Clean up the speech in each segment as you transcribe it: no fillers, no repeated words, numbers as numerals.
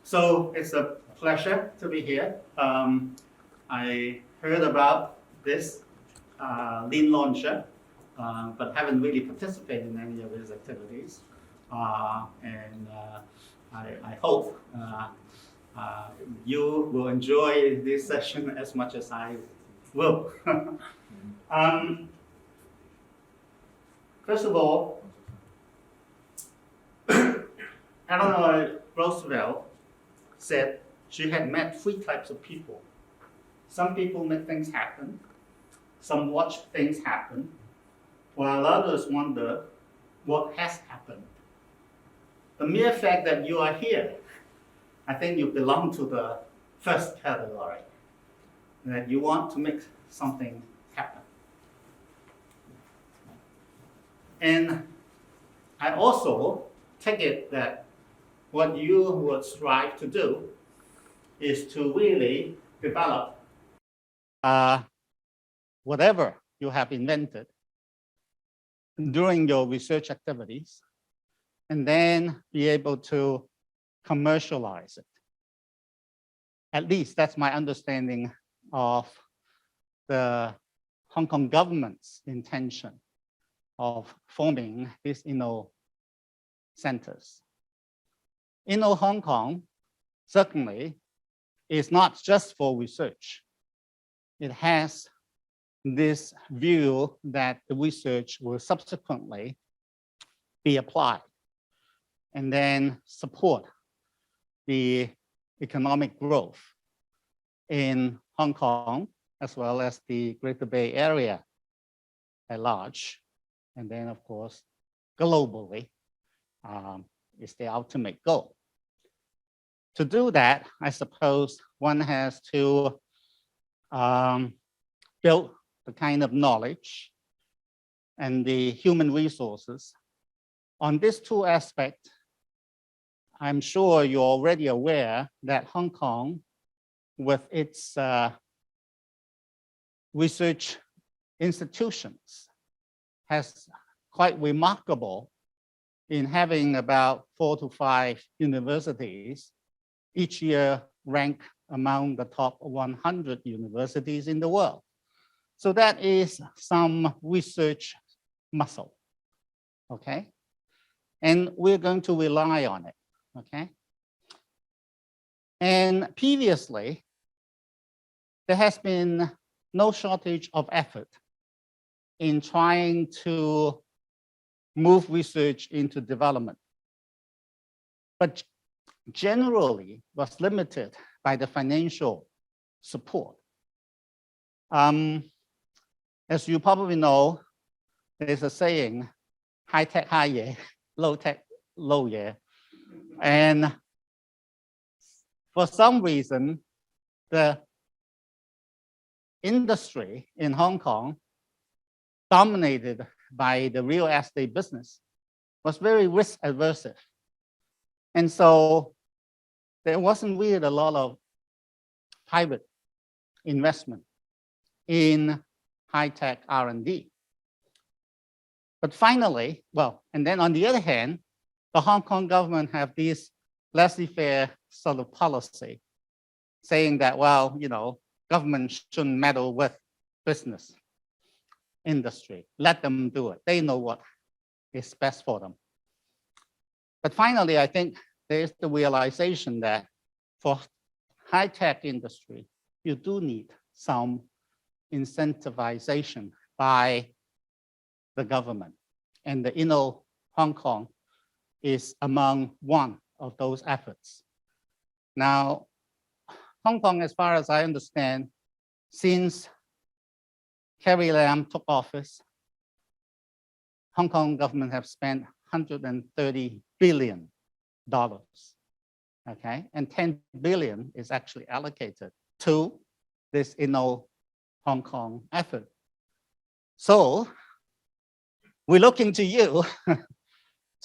So it's a pleasure to be here. I heard about this lean launcher, but haven't really participated in any of his activities. I hope you will enjoy this session as much as I will. First of all, Eleanor Roosevelt said she had met 3 types of people. Some people make things happen, some watch things happen, while others wonder what has happened. The mere fact that you are here, I think you belong to the first category, that you want to make something happen. And I also take it that what you would strive to do is to really develop whatever you have invented during your research activities, and then be able to commercialize it. At least that's my understanding of the Hong Kong government's intention of forming these Inno centers. Inno Hong Kong certainly is not just for research. It has this view that the research will subsequently be applied and then support the economic growth in Hong Kong, as well as the Greater Bay Area at large. And then, of course, globally is the ultimate goal. To do that, I suppose one has to build the kind of knowledge and the human resources. On these 2 aspects, I'm sure you're already aware that Hong Kong, with its research institutions, has quite remarkable in having about 4 to 5 universities each year rank among the top 100 universities in the world. So that is some research muscle, okay? And we're going to rely on it, okay? And previously, there has been no shortage of effort in trying to move research into development, but generally was limited by the financial support. As you probably know, there's a saying, high tech, high yeah, low tech, low yeah. And for some reason, the industry in Hong Kong, dominated by the real estate business, was very risk averse. And so there wasn't really a lot of private investment in high-tech R&D. But finally, well, and then on the other hand, the Hong Kong government have this laissez-faire sort of policy saying that, well, you know, government shouldn't meddle with business industry. Let them do it. They know what is best for them. But finally, I think there's the realization that for high-tech industry, you do need some incentivization by the government. And the Inno Hong Kong is among one of those efforts. Now, Hong Kong, as far as I understand, since Carrie Lam took office, Hong Kong government have spent $130 billion, okay? And 10 billion is actually allocated to this Inno Hong Kong effort. So we're looking to you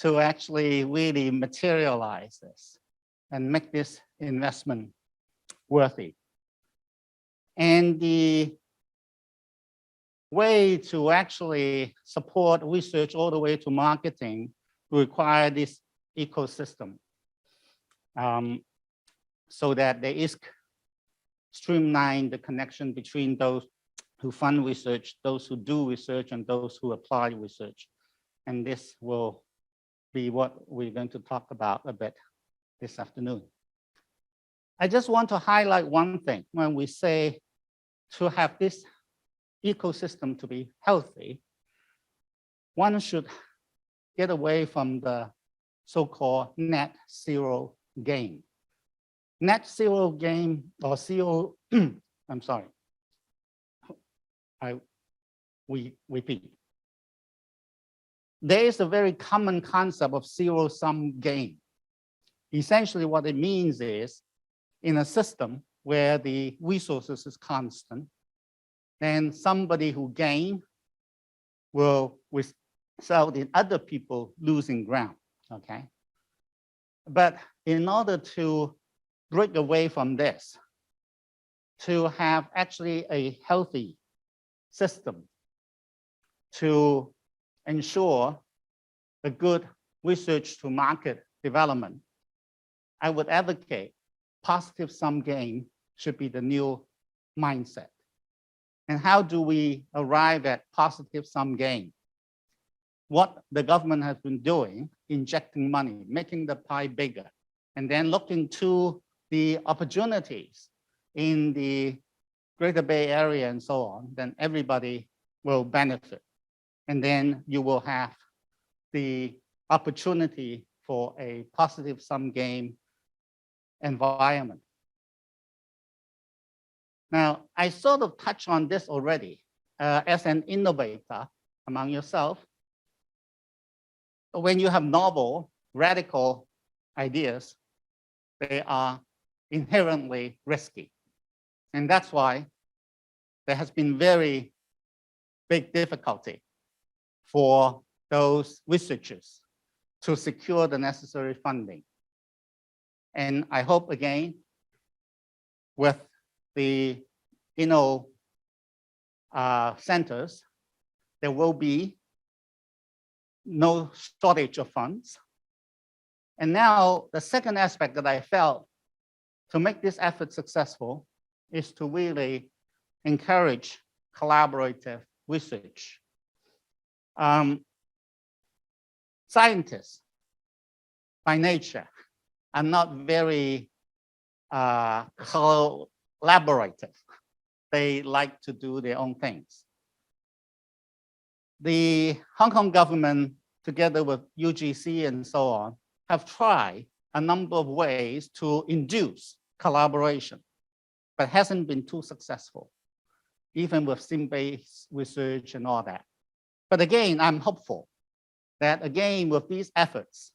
to actually really materialize this and make this investment worthy. And the way to actually support research all the way to marketing require this ecosystem. so that there is streamline the connection between those who fund research, those who do research, and those who apply research. And this will be what we're going to talk about a bit this afternoon. I just want to highlight one thing. When we say to have this ecosystem to be healthy, one should get away from the so-called net zero game. Net zero game or zero, I'm sorry, we repeat. There is a very common concept of zero-sum game. Essentially what it means is, in a system where the resources is constant, then somebody who gain will result in other people losing ground, okay? But in order to break away from this, to have actually a healthy system to ensure a good research to market development, I would advocate positive sum game should be the new mindset. And how do we arrive at positive sum game? What the government has been doing, injecting money, making the pie bigger, and then looking to the opportunities in the Greater Bay Area and so on, then everybody will benefit. And then you will have the opportunity for a positive sum game environment. Now, I sort of touched on this already. As an innovator among yourself, when you have novel, radical ideas, they are inherently risky. And that's why there has been very big difficulty for those researchers to secure the necessary funding. And I hope again, with the centers, there will be no shortage of funds. And now the second aspect that I felt to make this effort successful is to really encourage collaborative research. Scientists by nature are not very collaborative. They like to do their own things. The Hong Kong government, together with UGC and so on, have tried a number of ways to induce collaboration, but hasn't been too successful, even with sim-based research and all that. But again, I'm hopeful that again, with these efforts,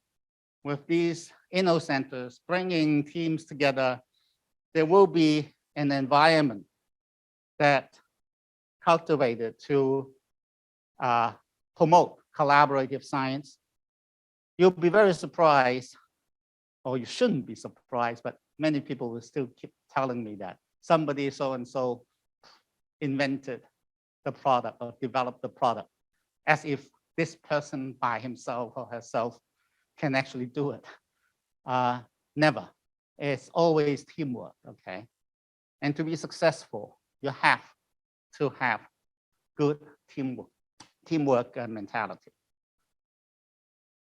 with these centers bringing teams together, there will be an environment that cultivated to promote collaborative science. You'll be very surprised, or you shouldn't be surprised, but many people will still keep telling me that somebody so-and-so invented the product or developed the product, as if this person by himself or herself can actually do it. Never. It's always teamwork, okay? And to be successful, you have to have good teamwork mentality.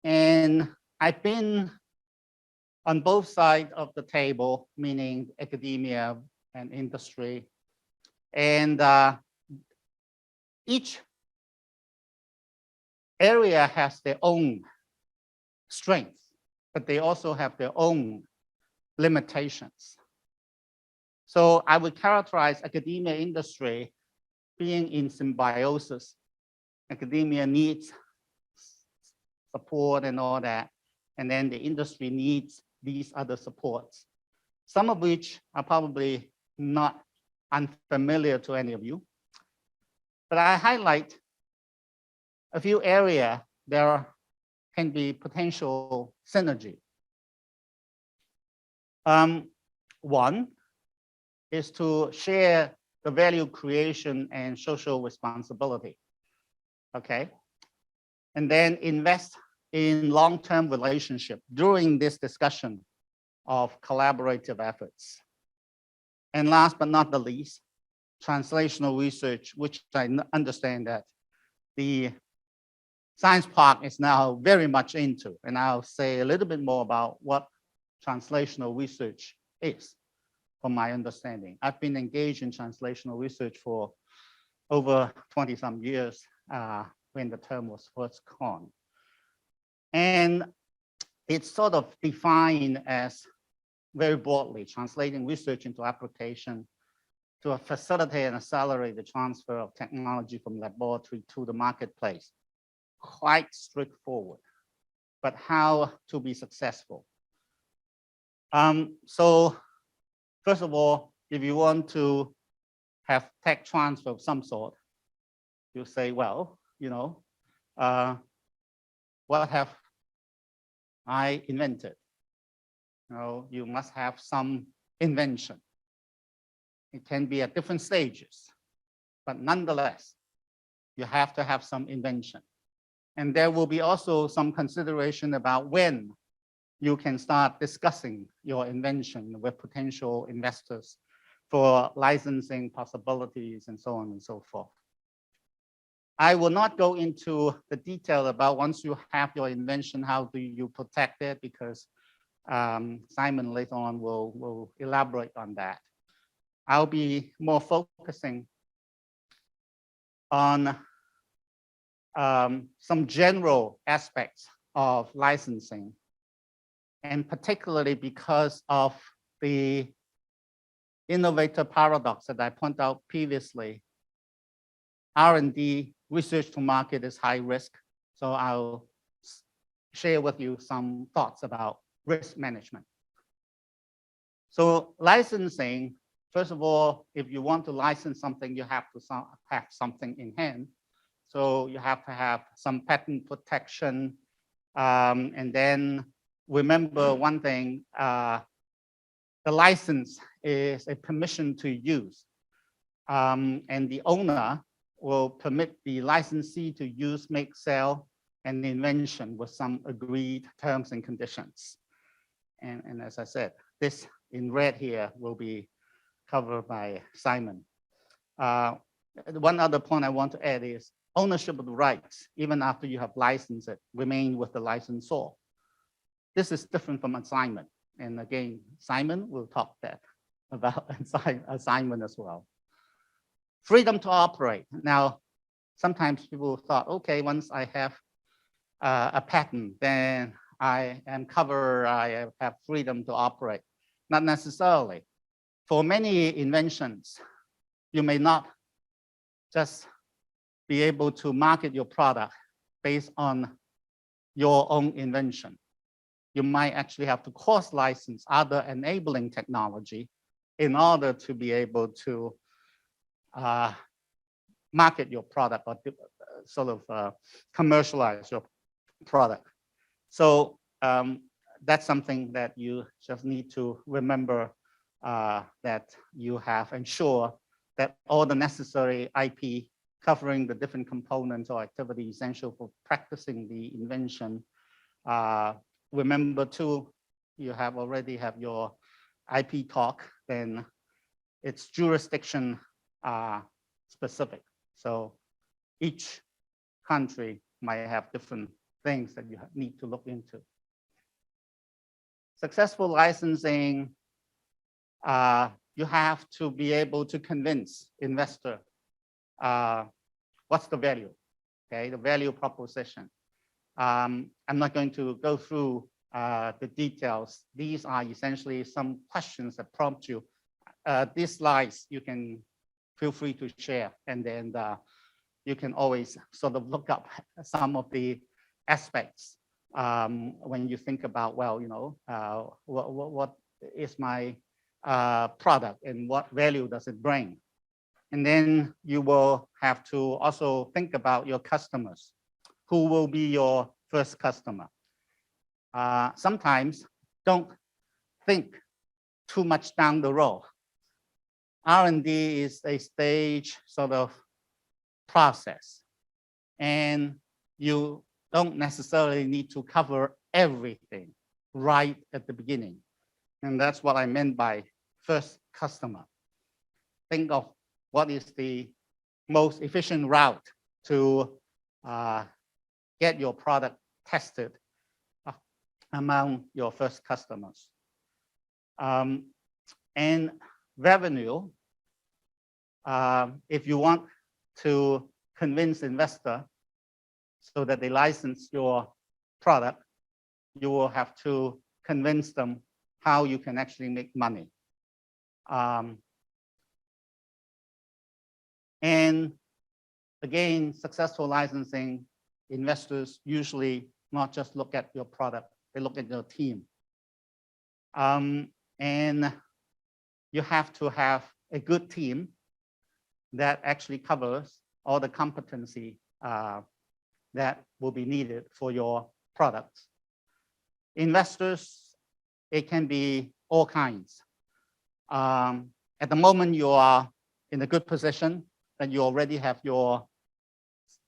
And I've been on both sides of the table, meaning academia and industry. And each area has their own strengths, but they also have their own limitations. So I would characterize academia industry being in symbiosis. Academia needs support and all that, and then the industry needs these other supports, some of which are probably not unfamiliar to any of you. But I highlight a few areas there can be potential synergy. One is to share the value creation and social responsibility, okay? And then invest in long-term relationship. During this discussion, of collaborative efforts. And last but not the least, translational research, which I understand that the Science Park is now very much into, and I'll say a little bit more about what translational research is, from my understanding. I've been engaged in translational research for over 20 some years when the term was first coined. And it's sort of defined as very broadly, translating research into application to facilitate and accelerate the transfer of technology from laboratory to the marketplace. Quite straightforward, but how to be successful? So first of all, if you want to have tech transfer of some sort, you say, well, what have I invented? You must have some invention. It can be at different stages, but nonetheless, you have to have some invention. And there will be also some consideration about when you can start discussing your invention with potential investors for licensing possibilities and so on and so forth. I will not go into the detail about once you have your invention, how do you protect it, because Simon later on will elaborate on that. I'll be more focusing on some general aspects of licensing, and particularly because of the innovator paradox that I pointed out previously. R&D, research to market, is high risk. So I'll share with you some thoughts about risk management. So licensing, first of all, if you want to license something, you have to have something in hand. So you have to have some patent protection. And then remember one thing, the license is a permission to use. And the owner will permit the licensee to use, make, sell, an invention with some agreed terms and conditions. And as I said, this in red here will be covered by Simon. One other point I want to add is ownership of the rights, even after you have licensed it, remain with the licensor. This is different from assignment. And again, Simon will talk about assignment as well. Freedom to operate. Now, sometimes people thought, okay, once I have a patent, then I am covered, I have freedom to operate. Not necessarily. For many inventions, you may not just be able to market your product based on your own invention. You might actually have to cross-license other enabling technology in order to be able to market your product or sort of commercialize your product. So that's something that you just need to remember, that you have ensure that all the necessary IP covering the different components or activities essential for practicing the invention. Remember too, you have already have your IP talk, then it's jurisdiction specific. So each country might have different things that you need to look into. Successful licensing, you have to be able to convince investor what's the value, okay, the value proposition. I'm not going to go through the details. These are essentially some questions that prompt you. These slides you can feel free to share, and then you can always sort of look up some of the aspects when you think about, well, what is my product and what value does it bring? And then you will have to also think about your customers. Who will be your first customer? Sometimes don't think too much down the road. R&D is a stage sort of process, and you don't necessarily need to cover everything right at the beginning. And that's what I meant by first customer. Think of what is the most efficient route to get your product tested among your first customers. And revenue, if you want to convince investor so that they license your product, you will have to convince them how you can actually make money. And again, successful licensing, investors usually not just look at your product, they look at your team. And you have to have a good team that actually covers all the competency that will be needed for your products. Investors, it can be all kinds. At the moment, you are in a good position that you already have your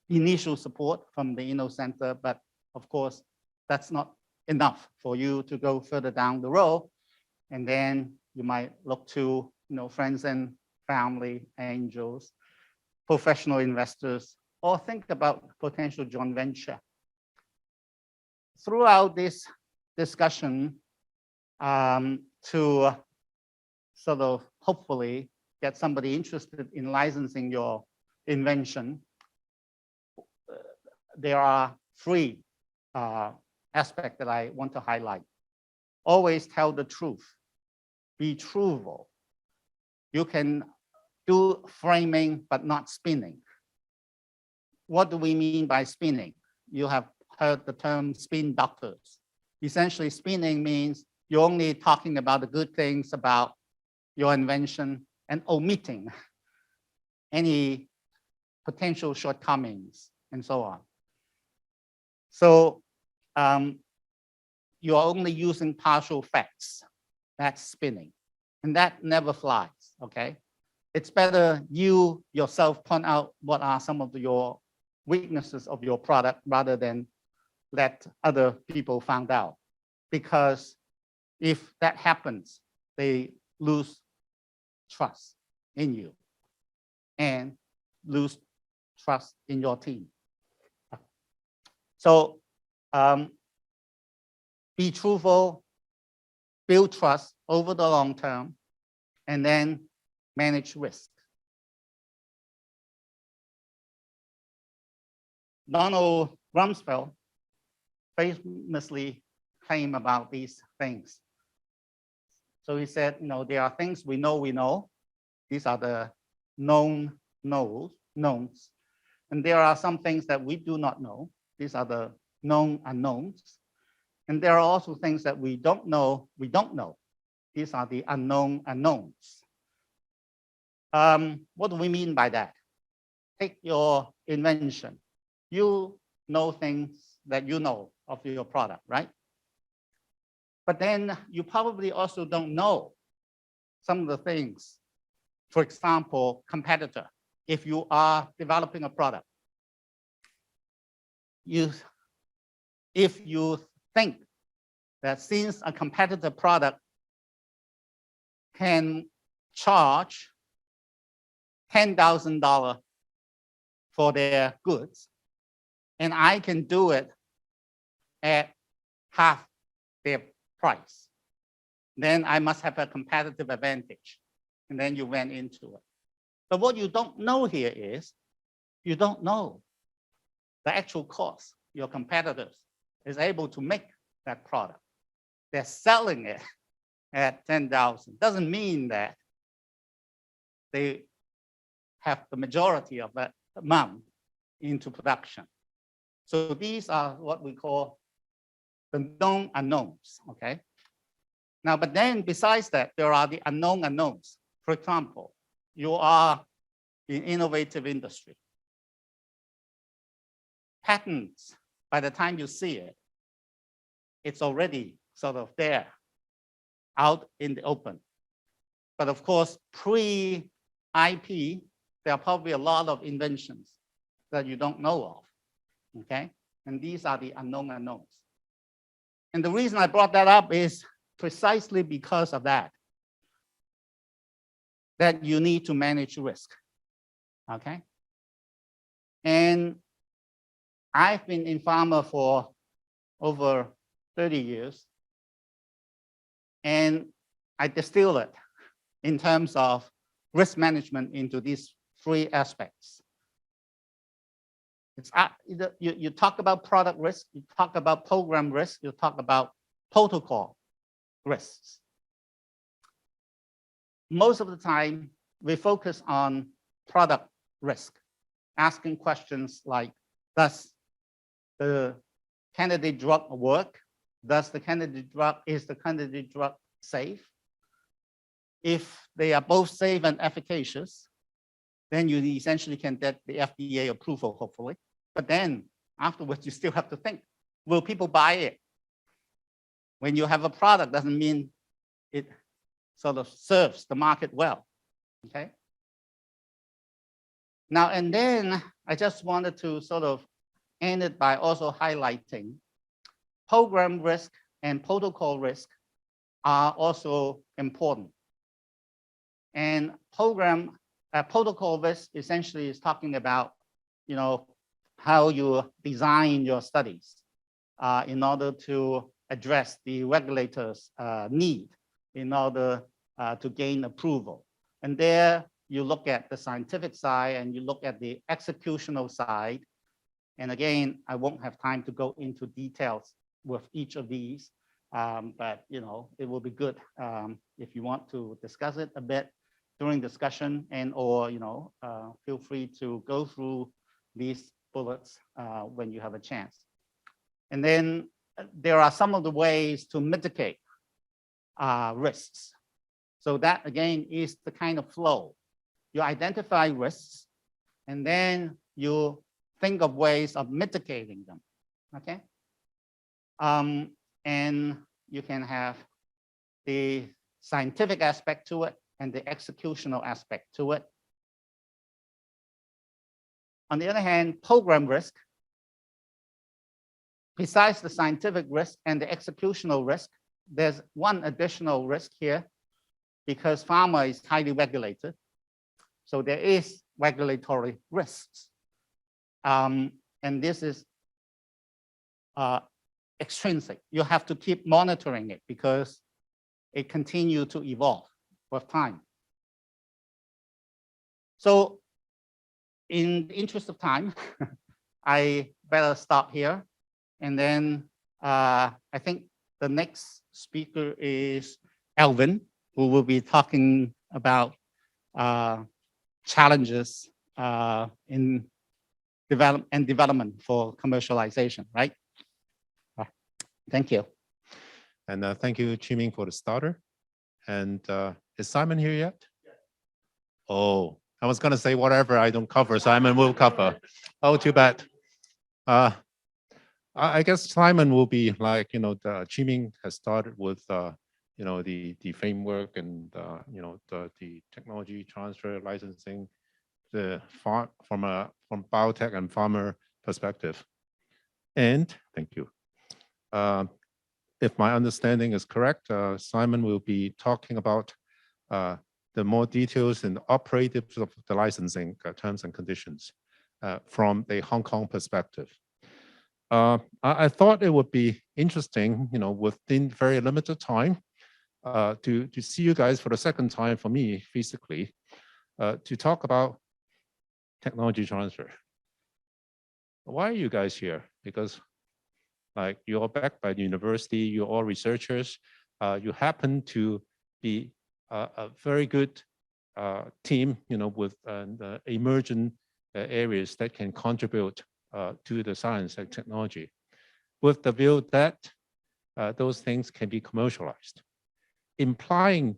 initial support from the Inno Center, but of course, that's not enough for you to go further down the road. And then you might look to friends and family, angels, professional investors, or think about potential joint venture. Throughout this discussion, to sort of hopefully get somebody interested in licensing your invention, there are three aspects that I want to highlight. Always tell the truth. Be truthful. You can do framing, but not spinning. What do we mean by spinning? You have heard the term spin doctors. Essentially, spinning means you're only talking about the good things about your invention and omitting any potential shortcomings and so on. So you're only using partial facts. That's spinning. And that never flies, okay? It's better you yourself point out what are some of your weaknesses of your product rather than let other people find out. Because if that happens, they lose trust in you and lose trust in your team. So be truthful, build trust over the long term, and then manage risk. Donald Rumsfeld famously claimed about these things. So he said, there are things we know. These are the known knowns. And there are some things that we do not know. These are the known unknowns. And there are also things that we don't know. These are the unknown unknowns. What do we mean by that? Take your invention. You know things that you know of your product, right? But then you probably also don't know some of the things. For example, competitor. If you are developing a product, if you think that since a competitor product can charge $10,000 for their goods, and I can do it at half their price, then I must have a competitive advantage. And then you went into it. But what you don't know here is, you don't know the actual cost your competitors is able to make that product. They're selling it at 10,000. Doesn't mean that they have the majority of that amount into production. So these are what we call the known unknowns, okay? Now, but then besides that, there are the unknown unknowns. For example, you are in innovative industry. Patents, by the time you see it, it's already sort of there, out in the open. But of course, pre-IP, there are probably a lot of inventions that you don't know of, okay? And these are the unknown unknowns. And the reason I brought that up is precisely because of that you need to manage risk, okay? And I've been in pharma for over 30 years, and I distill it in terms of risk management into these three aspects. It's, you talk about product risk, you talk about program risk, you talk about protocol risks. Most of the time, we focus on product risk, asking questions like, does the candidate drug work? Is the candidate drug safe? If they are both safe and efficacious, then you essentially can get the FDA approval, hopefully. But then afterwards, you still have to think, will people buy it? When you have a product, doesn't mean it sort of serves the market well, okay? Now, and then I just wanted to sort of end it by also highlighting program risk and protocol risk are also important. And protocol risk essentially is talking about, you know, how you design your studies in order to address the regulators' need in order to gain approval. And there you look at the scientific side and you look at the executional side. And again, I won't have time to go into details with each of these, but you know, it will be good if you want to discuss it a bit during discussion, and or you know, feel free to go through these bullets when you have a chance. And then there are some of the ways to mitigate risks. So that again is the kind of flow. You identify risks, and then you think of ways of mitigating them, okay? And you can have the scientific aspect to it and the executional aspect to it. On the other hand, program risk, besides the scientific risk and the executional risk, there's one additional risk here because pharma is highly regulated. So there is regulatory risks. And this is extrinsic. You have to keep monitoring it because it continues to evolve with time. So in the interest of time, I better stop here. And then I think the next speaker is Alwin, who will be talking about challenges in development for commercialization, right? Thank you. And thank you, Ming, for the starter. And is Simon here yet? Yes. Oh, I was going to say whatever I don't cover, Simon will cover. Oh, too bad. I guess Simon will be like, you know, the Ming has started with, you know, the framework and, you know, the technology transfer licensing, from biotech and farmer perspective. And thank you. If my understanding is correct, Simon will be talking about the more details and operatives of the licensing terms and conditions from the Hong Kong perspective. I thought it would be interesting, you know, within very limited time, to see you guys for the second time for me physically, to talk about technology transfer. Why are you guys here? Because like you're all backed by the university, you're all researchers, you happen to be a very good team, you know, with the emergent areas that can contribute to the science and technology, with the view that those things can be commercialized, implying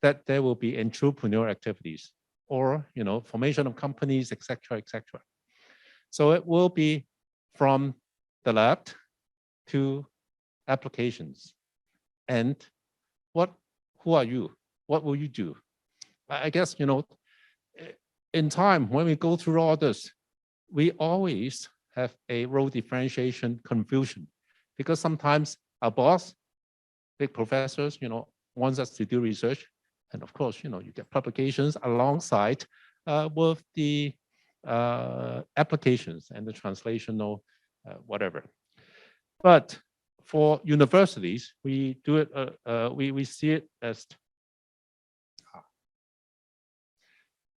that there will be entrepreneurial activities or, you know, formation of companies, etc., etc. So it will be from the lab to applications. And who are you? What will you do? I guess, you know, in time, when we go through all this, we always have a role differentiation confusion because sometimes our boss big professors, wants us to do research. And of course, you get publications alongside with the applications and the translational whatever. But for universities, we do it. We see it as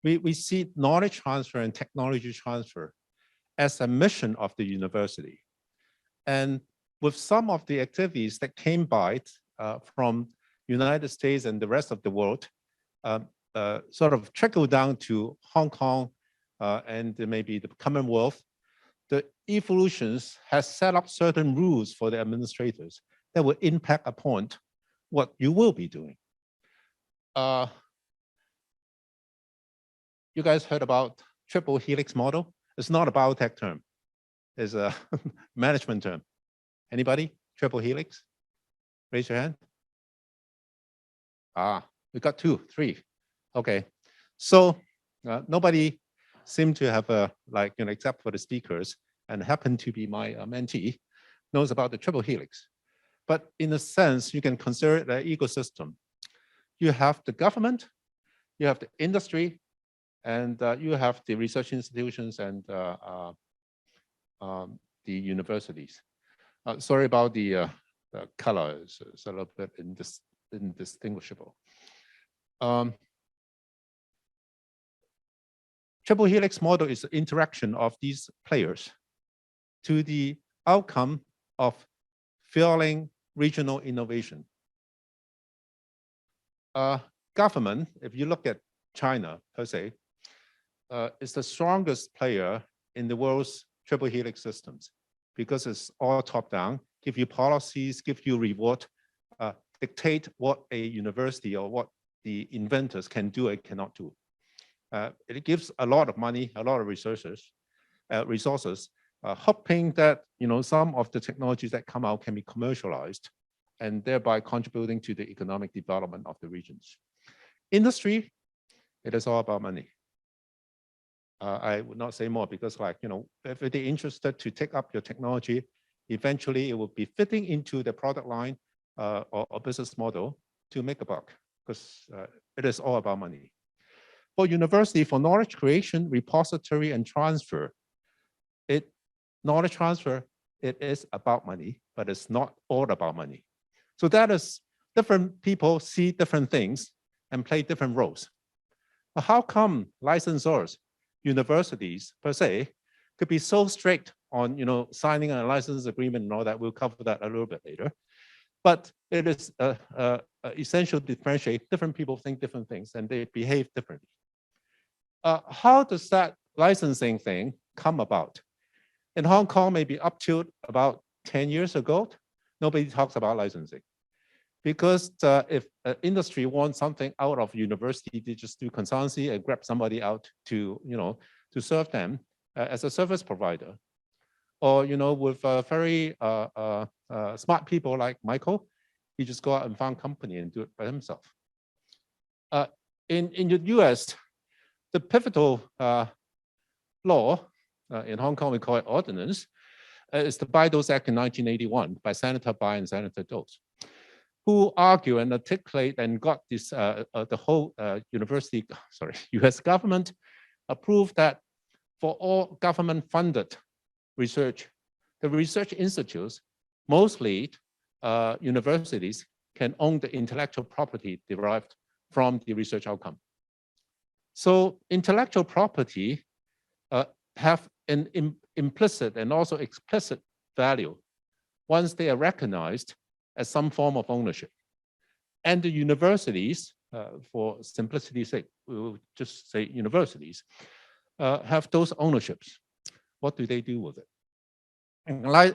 we see knowledge transfer and technology transfer as a mission of the university. And with some of the activities that came by from United States and the rest of the world, sort of trickle down to Hong Kong and maybe the Commonwealth, the evolutions has set up certain rules for the administrators that will impact upon what you will be doing. You guys heard about triple helix model? It's not a biotech term. It's a management term. Anybody? Triple helix? Raise your hand. We got 2, 3. Okay. So nobody seemed to have except for the speakers and happened to be my mentee, knows about the triple helix. But in a sense, you can consider it an ecosystem. You have the government, you have the industry, and you have the research institutions and the universities. Sorry about the color, it's a little bit indistinguishable. Triple helix model is the interaction of these players to the outcome of fueling regional innovation. Government, if you look at China per se, is the strongest player in the world's triple helix systems because it's all top down, give you policies, give you reward, dictate what a university or what the inventors can do and cannot do. It gives a lot of money, a lot of resources, hoping that some of the technologies that come out can be commercialized and thereby contributing to the economic development of the regions. Industry, it is all about money. I would not say more because if they're interested to take up your technology, eventually it will be fitting into the product line or business model to make a buck because it is all about money. For university, for knowledge creation, repository, and transfer, knowledge transfer, it is about money, but it's not all about money. So that is different people see different things and play different roles. But how come licensors, universities per se, could be so strict on signing a license agreement and all that? We'll cover that a little bit later. But it is essential to differentiate. Different people think different things and they behave differently. How does that licensing thing come about? In Hong Kong, maybe up to about 10 years ago, nobody talks about licensing. Because if industry wants something out of university, they just do consultancy and grab somebody out to serve them as a service provider. Or with very smart people like Michael, he just go out and found a company and do it by himself. In the US, the pivotal law in Hong Kong, we call it ordinance, is the Bayh-Dole Act in 1981 by Senator Bayh and Senator Dole, who argue and articulate and got this the whole US government approved that for all government-funded research, the research institutes, mostly universities, can own the intellectual property derived from the research outcome. So intellectual property have an implicit and also explicit value once they are recognized as some form of ownership. And the universities, for simplicity's sake, we will just say universities, have those ownerships. What do they do with it? And I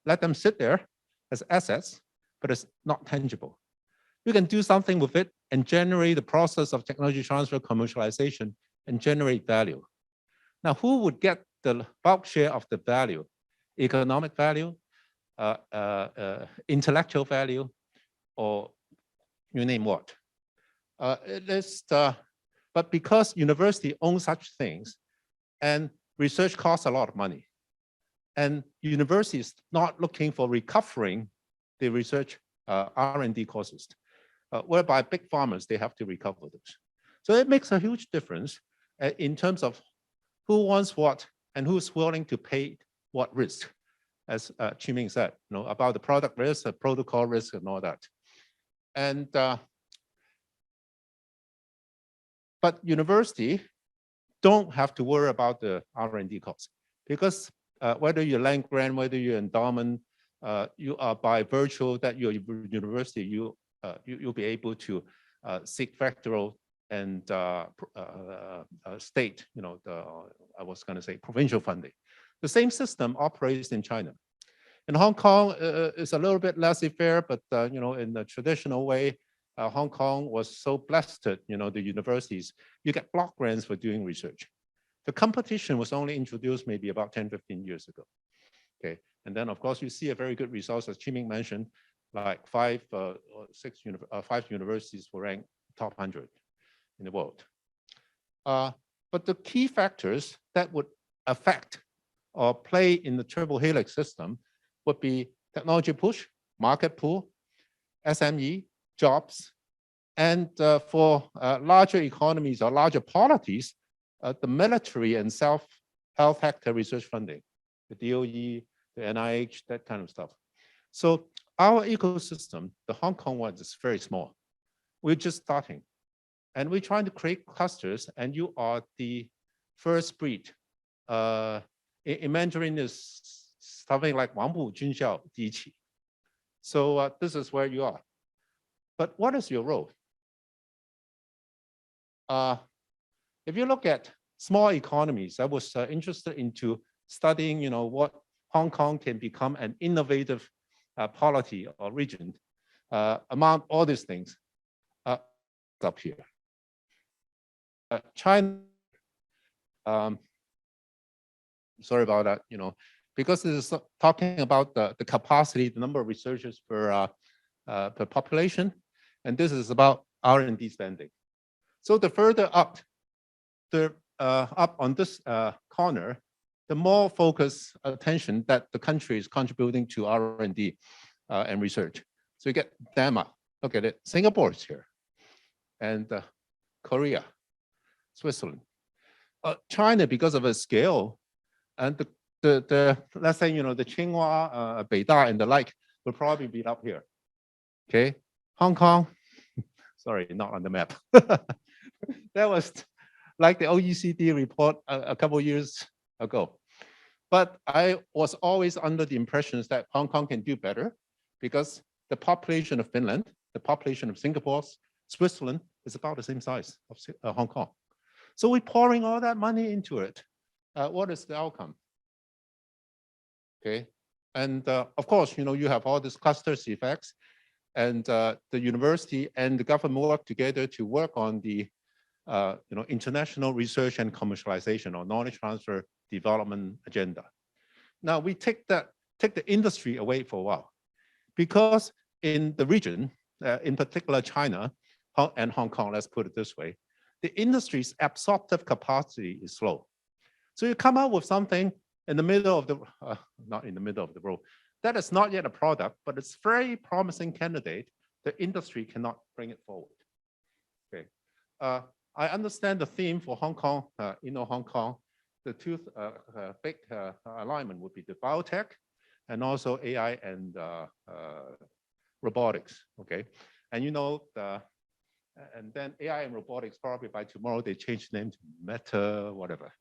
let them sit there as assets, but it's not tangible. You can do something with it and generate the process of technology transfer, commercialization, and generate value. Now, who would get the bulk share of the value? Economic value, intellectual value, or you name what. But because university owns such things, and research costs a lot of money, and universities not looking for recovering the research R&D costs, whereby big farmers, they have to recover those. So it makes a huge difference in terms of who wants what and who's willing to pay what risk, as Ming said, about the product risk, the protocol risk, and all that. And but university don't have to worry about the R&D costs, because whether you're land grant, whether you're endowment, you are by virtue that you're university, you'll be able to seek federal and state, I was going to say provincial funding. The same system operates in China. In Hong Kong, it's a little bit laissez-faire, but in the traditional way, Hong Kong was so blessed, the universities, you get block grants for doing research. The competition was only introduced maybe about 10, 15 years ago. Okay, and then of course you see a very good results, as Ming mentioned, like 5 universities were ranked top 100 in the world. But the key factors that would affect or play in the triple helix system would be technology push, market pull, SME, jobs, and for larger economies or larger polities, the military and self-health sector research funding, the DOE, the NIH, that kind of stuff. So our ecosystem, the Hong Kong one, is very small. We're just starting. And we're trying to create clusters, and you are the first breed. In Mandarin is something like 王不军校第一期. So this is where you are. But what is your role? If you look at small economies, I was interested into studying, what Hong Kong can become an innovative polity or region among all these things up here. China, sorry about that, because this is talking about the capacity, the number of researchers per population, and this is about R&D spending. So the further up, up on this corner, the more focus attention that the country is contributing to R&D and research. So you get Denmark, look at it, Singapore is here, and Korea, Switzerland. China, because of its scale, and the let's say, the Tsinghua, Beida, and the like will probably be up here. Okay, Hong Kong, sorry, not on the map. That was like the OECD report a couple years ago. But I was always under the impression that Hong Kong can do better because the population of Finland, the population of Singapore, Switzerland is about the same size of Hong Kong. So we're pouring all that money into it. What is the outcome? Okay, and of course, you have all these clusters effects, and the university and the government work together to work on the international research and commercialization or knowledge transfer development agenda. Now we take the industry away for a while, because in the region, in particular China and Hong Kong, let's put it this way, the industry's absorptive capacity is slow. So you come out with something in the middle of the, not in the middle of the road, that is not yet a product, but it's very promising candidate. The industry cannot bring it forward. Okay, I understand the theme for Hong Kong, Hong Kong, the two big alignment would be the biotech and also AI and robotics. Okay, and and then AI and robotics, probably by tomorrow they change name to Meta, whatever.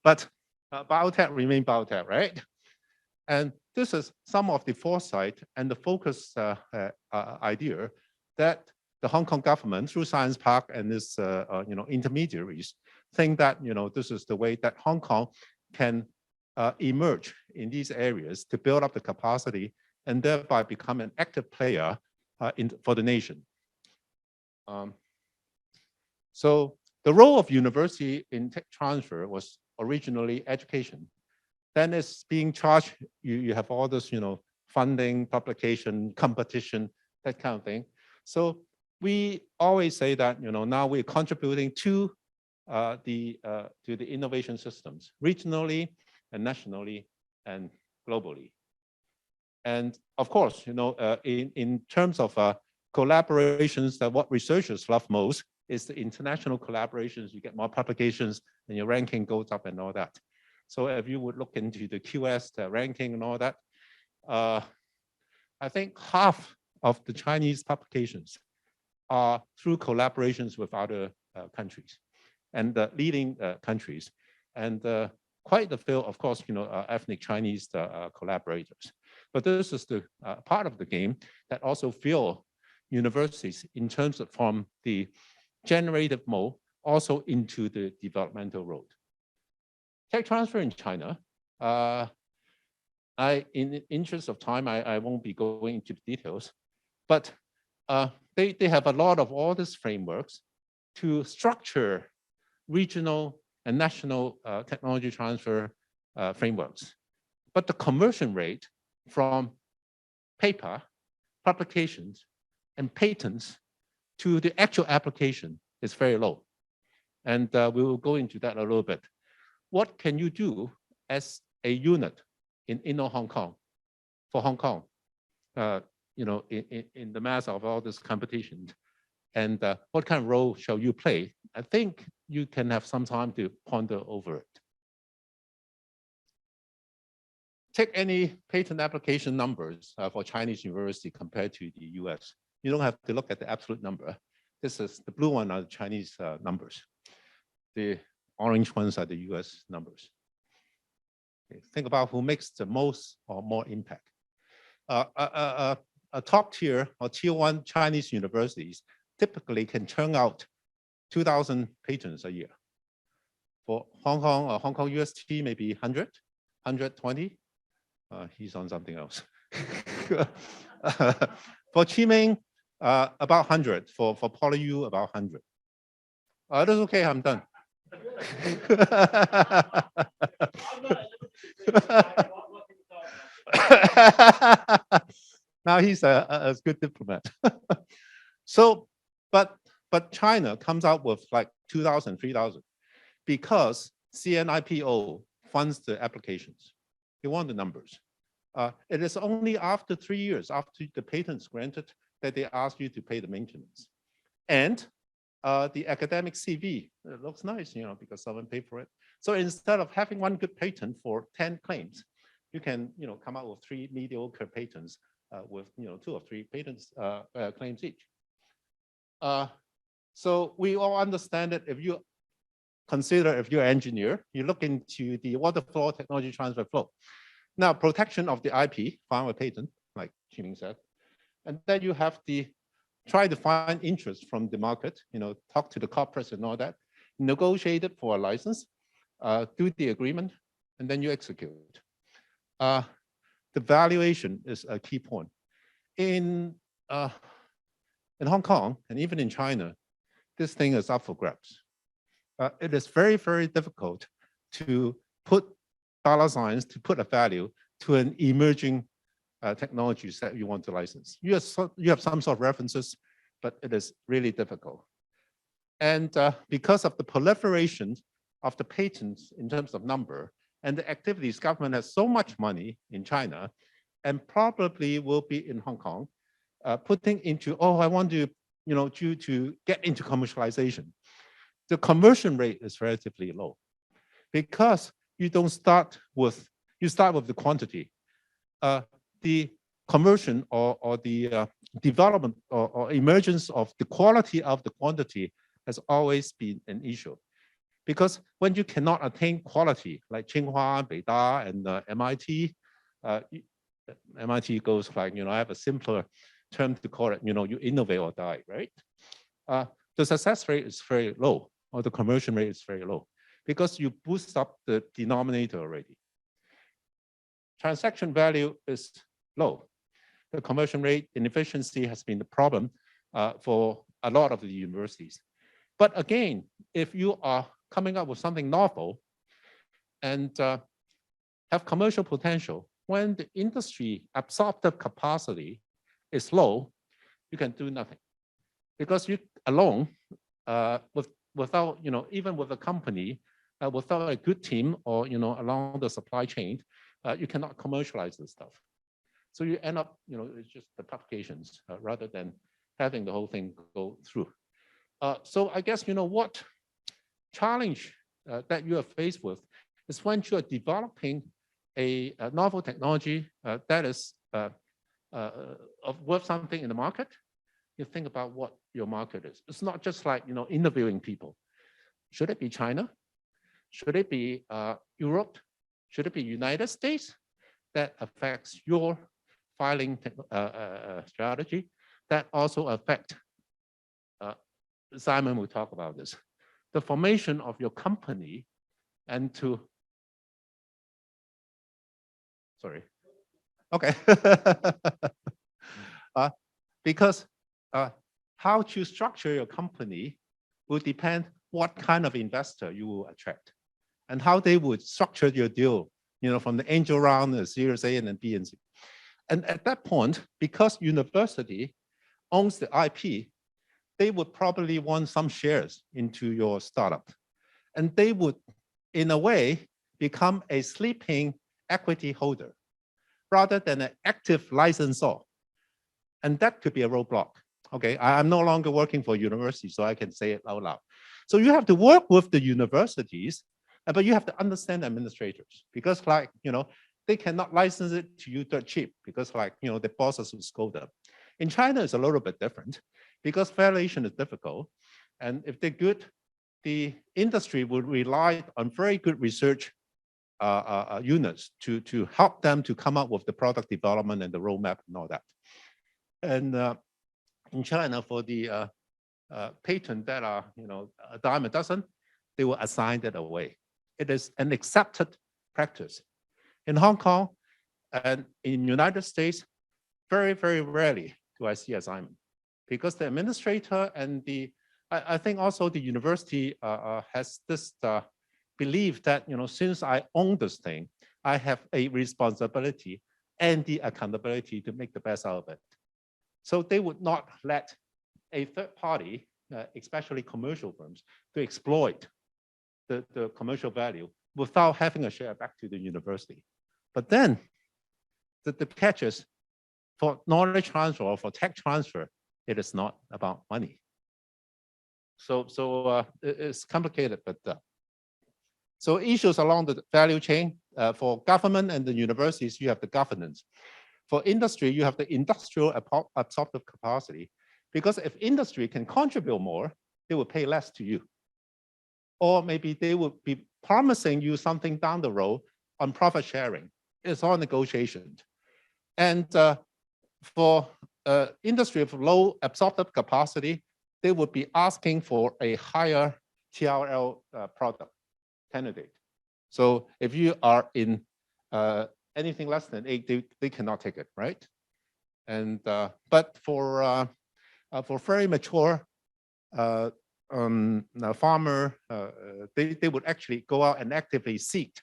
But biotech remain biotech, right? And this is some of the foresight and the focus idea that the Hong Kong government, through Science Park and its intermediaries, think that this is the way that Hong Kong can emerge in these areas to build up the capacity and thereby become an active player for the nation. So the role of university in tech transfer was originally education. Then it's being charged, you have all this, funding, publication, competition, that kind of thing. So we always say that, now we're contributing to the innovation systems, regionally and nationally and globally. And of course, in terms of collaborations, that what researchers love most is the international collaborations. You get more publications and your ranking goes up and all that. So if you would look into the QS ranking and all that, I think half of the Chinese publications are through collaborations with other countries and leading countries. And quite a few, of course, ethnic Chinese collaborators. But this is the part of the game that also fuel universities in terms of from the generative mode also into the developmental road. Tech transfer in China, in the interest of time, I won't be going into the details, but they have a lot of all these frameworks to structure regional and national technology transfer frameworks. But the conversion rate from paper, publications, and patents to the actual application is very low. And we will go into that a little bit. What can you do as a unit in inner Hong Kong, for Hong Kong, in the mass of all this competition? And what kind of role shall you play? I think you can have some time to ponder over it. Take any patent application numbers for Chinese university compared to the US. You don't have to look at the absolute number. This is the blue one are the Chinese numbers. The orange ones are the US numbers. Okay, think about who makes the most or more impact. A top tier or tier one Chinese universities typically can churn out 2,000 patents a year. For Hong Kong or Hong Kong UST, maybe 100, 120. He's on something else. For Ming, about 100. For PolyU, about 100. That's okay, I'm done. Now he's a good diplomat. So, but China comes out with like 2,000, 3,000 because CNIPO funds the applications. They want the numbers. It is only after 3 years, after the patent's granted, that they ask you to pay the maintenance. And the academic CV, it looks nice, because someone paid for it. So instead of having one good patent for 10 claims, you can, come out with 3 mediocre patents with, 2 or 3 patents claims each. So we all understand that if you consider, if you're an engineer, you look into the water flow technology transfer flow. Now, protection of the IP, file a patent, like Ming said, and then you have the try to find interest from the market, talk to the corporates and all that, negotiate it for a license, do the agreement, and then you execute. The valuation is a key point. In Hong Kong and even in China, this thing is up for grabs. It is very, very difficult to put dollar signs, to put a value to an emerging technologies that you want to license. You have some sort of references, but it is really difficult. And because of the proliferation of the patents in terms of number and the activities, government has so much money in China and probably will be in Hong Kong, putting into, I want to, to get into commercialization. The conversion rate is relatively low because you don't start with, you start with the quantity. The conversion or the development or emergence of the quality of the quantity has always been an issue. Because when you cannot attain quality, like Tsinghua, Beida, and MIT, MIT goes like, I have a simpler term to call it, you innovate or die, right? The success rate is very low, or the conversion rate is very low, because you boost up the denominator already. Transaction value is low. The conversion rate inefficiency has been the problem for a lot of the universities. But again, if you are coming up with something novel and have commercial potential, when the industry absorptive capacity is low, you can do nothing. Because you alone, without, even with a company, without a good team or, along the supply chain, you cannot commercialize this stuff. So you end up, it's just the publications rather than having the whole thing go through. So I guess, what challenge that you are faced with is when you are developing a novel technology that is worth something in the market, you think about what your market is. It's not just like, interviewing people. Should it be China? Should it be Europe? Should it be United States? That affects your filing strategy. That also affect, Simon will talk about this, the formation of your company and to, sorry. Okay. Because how to structure your company will depend what kind of investor you will attract and how they would structure your deal, from the angel round, the Series A and then B and C. And at that point, because university owns the IP, they would probably want some shares into your startup. And they would, in a way, become a sleeping equity holder rather than an active licensor. And that could be a roadblock. Okay, I'm no longer working for university, so I can say it out loud. So you have to work with the universities, but you have to understand administrators because, they cannot license it to you dirt cheap because, the bosses will scold them. In China, it's a little bit different because valuation is difficult. And if they're good, the industry would rely on very good research units to help them to come up with the product development and the roadmap and all that. And in China, for the patent that are, a dime a dozen, they will assign that away. It is an accepted practice. In Hong Kong and in United States, very, very rarely do I see assignment because the administrator and I think also the university has this belief that, since I own this thing, I have a responsibility and the accountability to make the best out of it. So they would not let a third party, especially commercial firms, to exploit the commercial value without having a share back to the university. But then the catch is for knowledge transfer or for tech transfer, it is not about money. So it's complicated, but so issues along the value chain for government and the universities, you have the governance. For industry, you have the industrial absorptive capacity, because if industry can contribute more, they will pay less to you. Or maybe they will be promising you something down the road on profit sharing. It's all negotiation. And for industry of low absorptive capacity, they would be asking for a higher TRL product candidate. So if you are in anything less than 8, they cannot take it, right? And but for very mature farmer, they would actually go out and actively seek,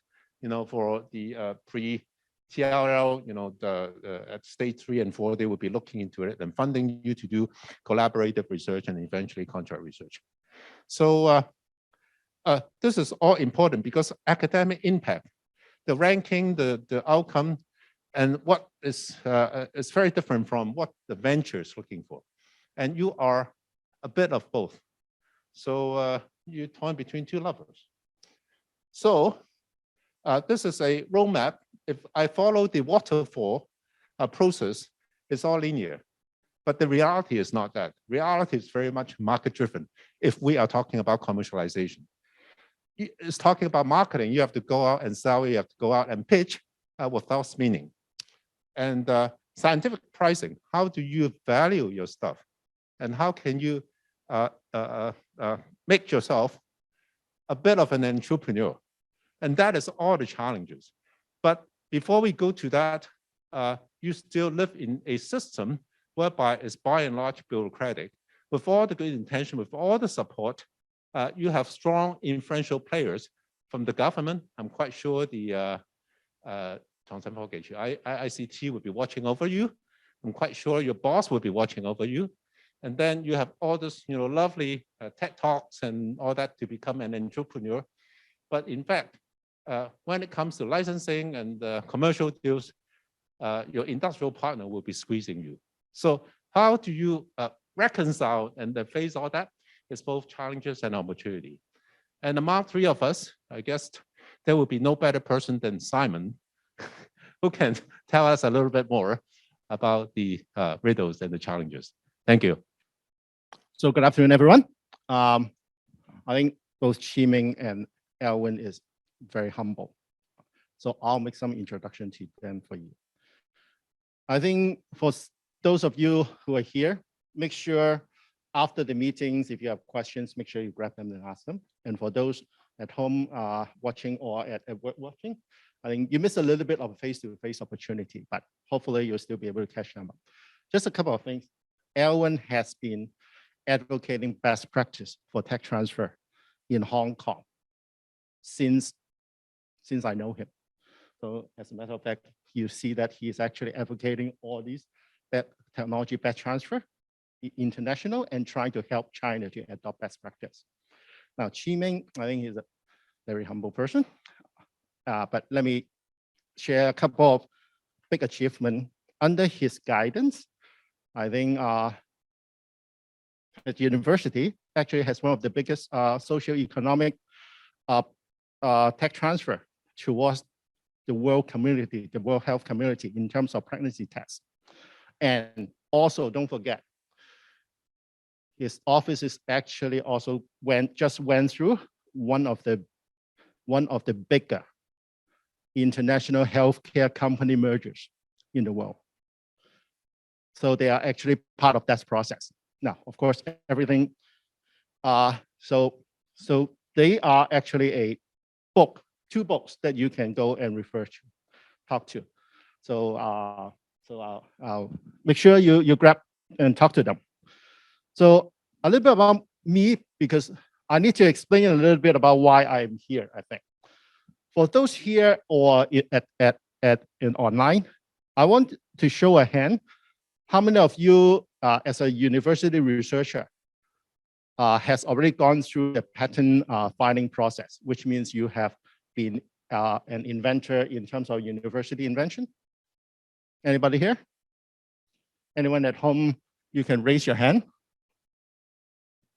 for the pre-TRL, at stage 3 and 4, they would be looking into it and funding you to do collaborative research and eventually contract research. So this is all important because academic impact, the ranking, the outcome, and what is very different from what the venture is looking for. And you are a bit of both. So you're torn between two levels. So this is a roadmap. If I follow the waterfall process, it's all linear. But the reality is not that. Reality is very much market-driven if we are talking about commercialization. It's talking about marketing. You have to go out and sell. You have to go out and pitch without meaning. And scientific pricing, how do you value your stuff? And how can you make yourself a bit of an entrepreneur? And that is all the challenges. But before we go to that, you still live in a system whereby it's by and large bureaucratic. With all the good intention, with all the support, you have strong influential players from the government. I'm quite sure the ICT will be watching over you. I'm quite sure your boss will be watching over you. And then you have all this, lovely TED Talks and all that to become an entrepreneur. But in fact, when it comes to licensing and commercial deals, your industrial partner will be squeezing you. So how do you reconcile and then face all that? It's both challenges and opportunity. And among three of us, I guess there will be no better person than Simon, who can tell us a little bit more about the riddles and the challenges. Thank you. So good afternoon, everyone. I think both Ming and Alwin is very humble. So I'll make some introduction to them for you. I think for those of you who are here, make sure after the meetings, if you have questions, make sure you grab them and ask them. And for those at home watching or at work watching, I think you missed a little bit of a face-to-face opportunity, but hopefully you'll still be able to catch them up. Just a couple of things. Alwin has been advocating best practice for tech transfer in Hong Kong since I know him. So as a matter of fact, you see that he is actually advocating all these technology best transfer international and trying to help China to adopt best practice. Now, Ming, I think he's a very humble person, but let me share a couple of big achievements under his guidance. I think at university actually has one of the biggest socio-economic tech transfer towards the world community, the world health community in terms of pregnancy tests. And also don't forget, his office is actually also just went through one of the bigger international healthcare company mergers in the world. So they are actually part of that process. Now, of course, everything. So they are actually two books that you can go and refer to, talk to. So I'll make sure you grab and talk to them. So a little bit about me, because I need to explain a little bit about why I'm here, I think. For those here or in online, I want to show a hand. How many of you, as a university researcher, has already gone through the patent filing process, which means you have been an inventor in terms of university invention? Anybody here? Anyone at home, you can raise your hand.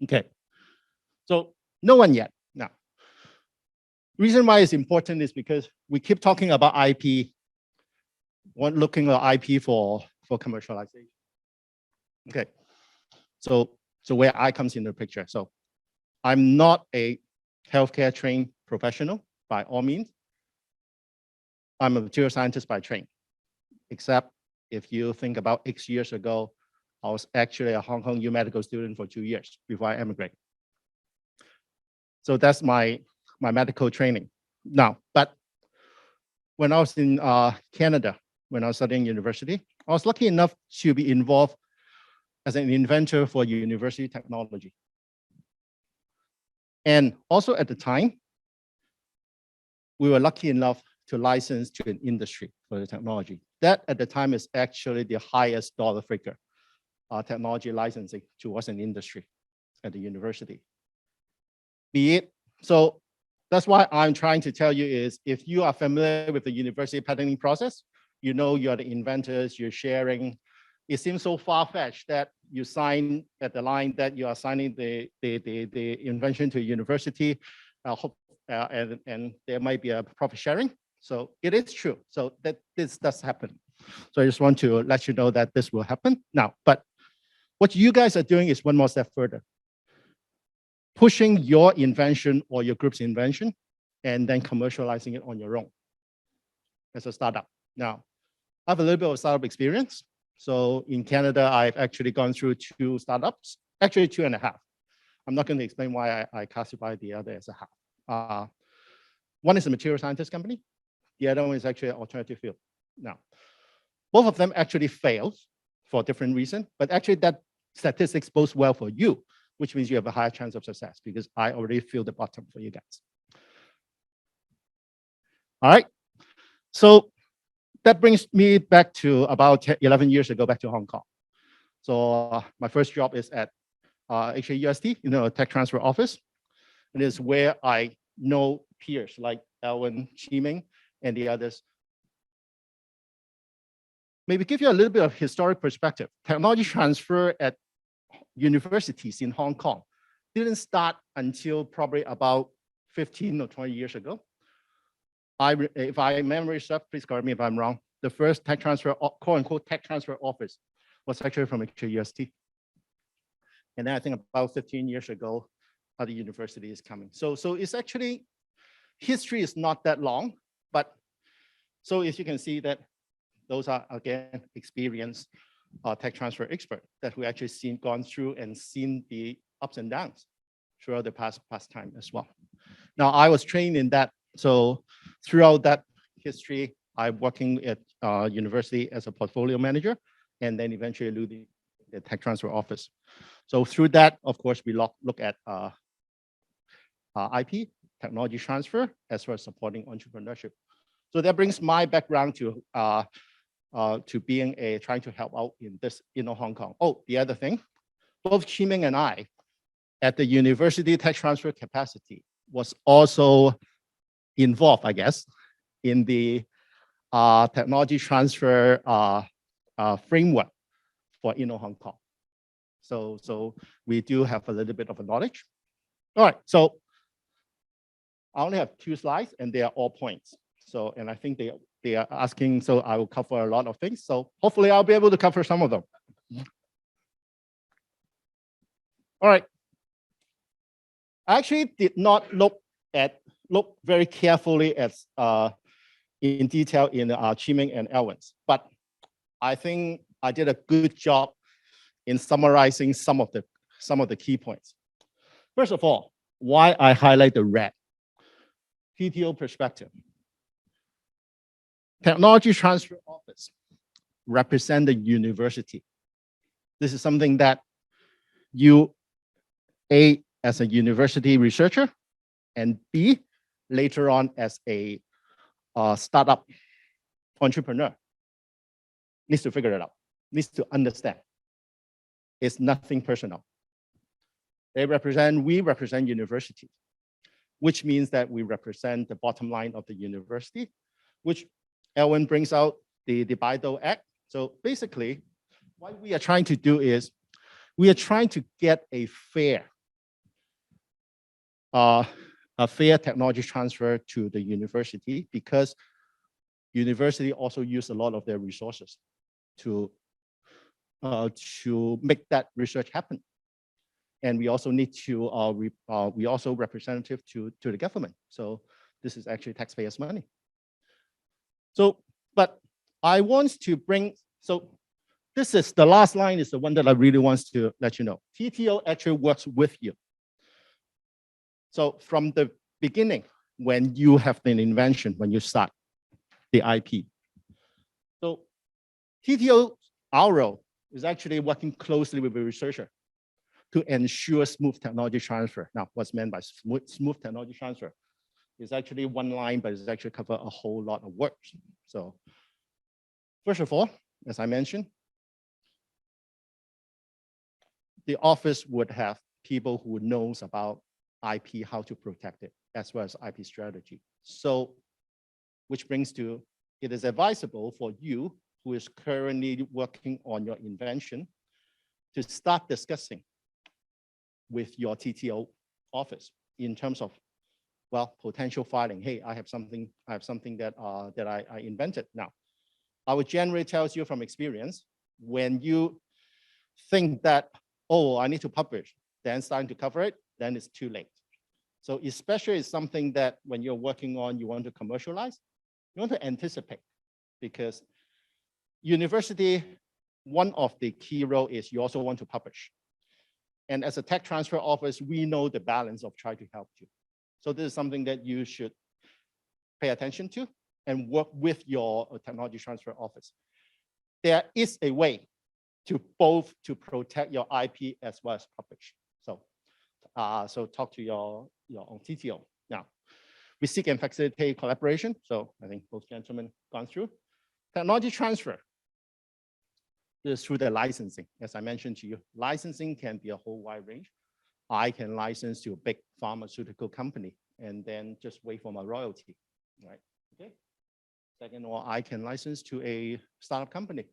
Okay, so no one yet. Now, reason why it's important is because we keep talking about IP, looking at IP for commercialization. Okay, so where I comes in the picture. So I'm not a healthcare trained professional by all means. I'm a material scientist by training, except if you think about X years ago, I was actually a Hong Kong U medical student for 2 years before I emigrated. So that's my medical training. Now, but when I was in Canada, when I was studying university, I was lucky enough to be involved as an inventor for university technology. And also at the time, we were lucky enough to license to an industry for the technology. That at the time is actually the highest dollar figure, technology licensing towards an industry at the university. So that's why I'm trying to tell you is if you are familiar with the university patenting process, you know you're the inventors, you're sharing. It seems so far-fetched that you sign at the line that you are signing the invention to a university, and there might be a profit sharing. So it is true. So that this does happen. So I just want to let you know that this will happen now. But what you guys are doing is one more step further, pushing your invention or your group's invention, and then commercializing it on your own as a startup. Now, I have a little bit of startup experience. So in Canada, I've actually gone through 2 startups, actually 2.5. I'm not going to explain why I classify the other as a half. One is a material scientist company. The other one is actually an alternative field. Now, both of them actually failed for different reasons, but actually that statistics bodes well for you, which means you have a higher chance of success because I already feel the bottom for you guys. All right. So that brings me back to about 11 years ago, back to Hong Kong. So my first job is at HAUST, tech transfer office. And it's where I know peers like Alwin, Ming, and the others maybe give you a little bit of historic perspective. Technology transfer at universities in Hong Kong didn't start until probably about 15 or 20 years ago. If I memory serves, please correct me if I'm wrong. The first tech transfer, quote unquote, tech transfer office was actually from HUST. And then I think about 15 years ago, other university is coming. So it's actually, history is not that long, but so as you can see that those are, again, experienced tech transfer expert that we actually gone through and seen the ups and downs throughout the past time as well. Now, I was trained in that. So throughout that history, I'm working at university as a portfolio manager, and then eventually leading the tech transfer office. So through that, of course, we look at IP, technology transfer, as well as supporting entrepreneurship. So that brings my background to being trying to help out in this Hong Kong. Oh, the other thing, both Ming and I, at the university tech transfer capacity, was also involved, I guess, in the technology transfer framework for Hong Kong. So we do have a little bit of a knowledge. All right, so I only have 2 slides, and they are all points. So, and I think they are asking, so I will cover a lot of things. So hopefully I'll be able to cover some of them. All right. I actually did not look very carefully at in detail in Ming and Alwin's, but I think I did a good job in summarizing some of the key points. First of all, why I highlight the red? TTO perspective. Technology Transfer Office represent the university. This is something that you, A, as a university researcher, and B, later on as a startup entrepreneur, needs to figure it out, needs to understand. It's nothing personal. We represent university, which means that we represent the bottom line of the university, which Alwin brings out the BioScience Act. So basically, what we are trying to do is we are trying to get a fair technology transfer to the university, because university also use a lot of their resources to make that research happen. And we also need to, we also representative to the government. So this is actually taxpayers' money. So, but I want to bring, so this is the last line is the one that I really want to let you know. TTO actually works with you. So from the beginning, when you have an invention, when you start the IP. So TTO, our role is actually working closely with the researcher to ensure smooth technology transfer. Now, what's meant by smooth technology transfer is actually one line, but it's actually cover a whole lot of work. So first of all, as I mentioned, the office would have people who knows about IP, how to protect it, as well as IP strategy. So, which brings to, it is advisable for you who is currently working on your invention to start discussing with your TTO office in terms of, well, potential filing. Hey, I have something that I invented. Now, I would generally tell you from experience, when you think that, oh, I need to publish, then starting to cover it, then it's too late. So especially it's something that when you're working on, you want to commercialize, you want to anticipate, because university, one of the key role is you also want to publish. And as a tech transfer office, we know the balance of trying to help you. So this is something that you should pay attention to and work with your technology transfer office. There is a way to both to protect your IP as well as publish. So, so talk to your own TTO. Now, we seek and facilitate collaboration. So I think both gentlemen gone through. Technology transfer is through the licensing. As I mentioned to you, licensing can be a whole wide range. I can license to a big pharmaceutical company and then just wait for my royalty, right? Okay. Second, or I can license to a startup company,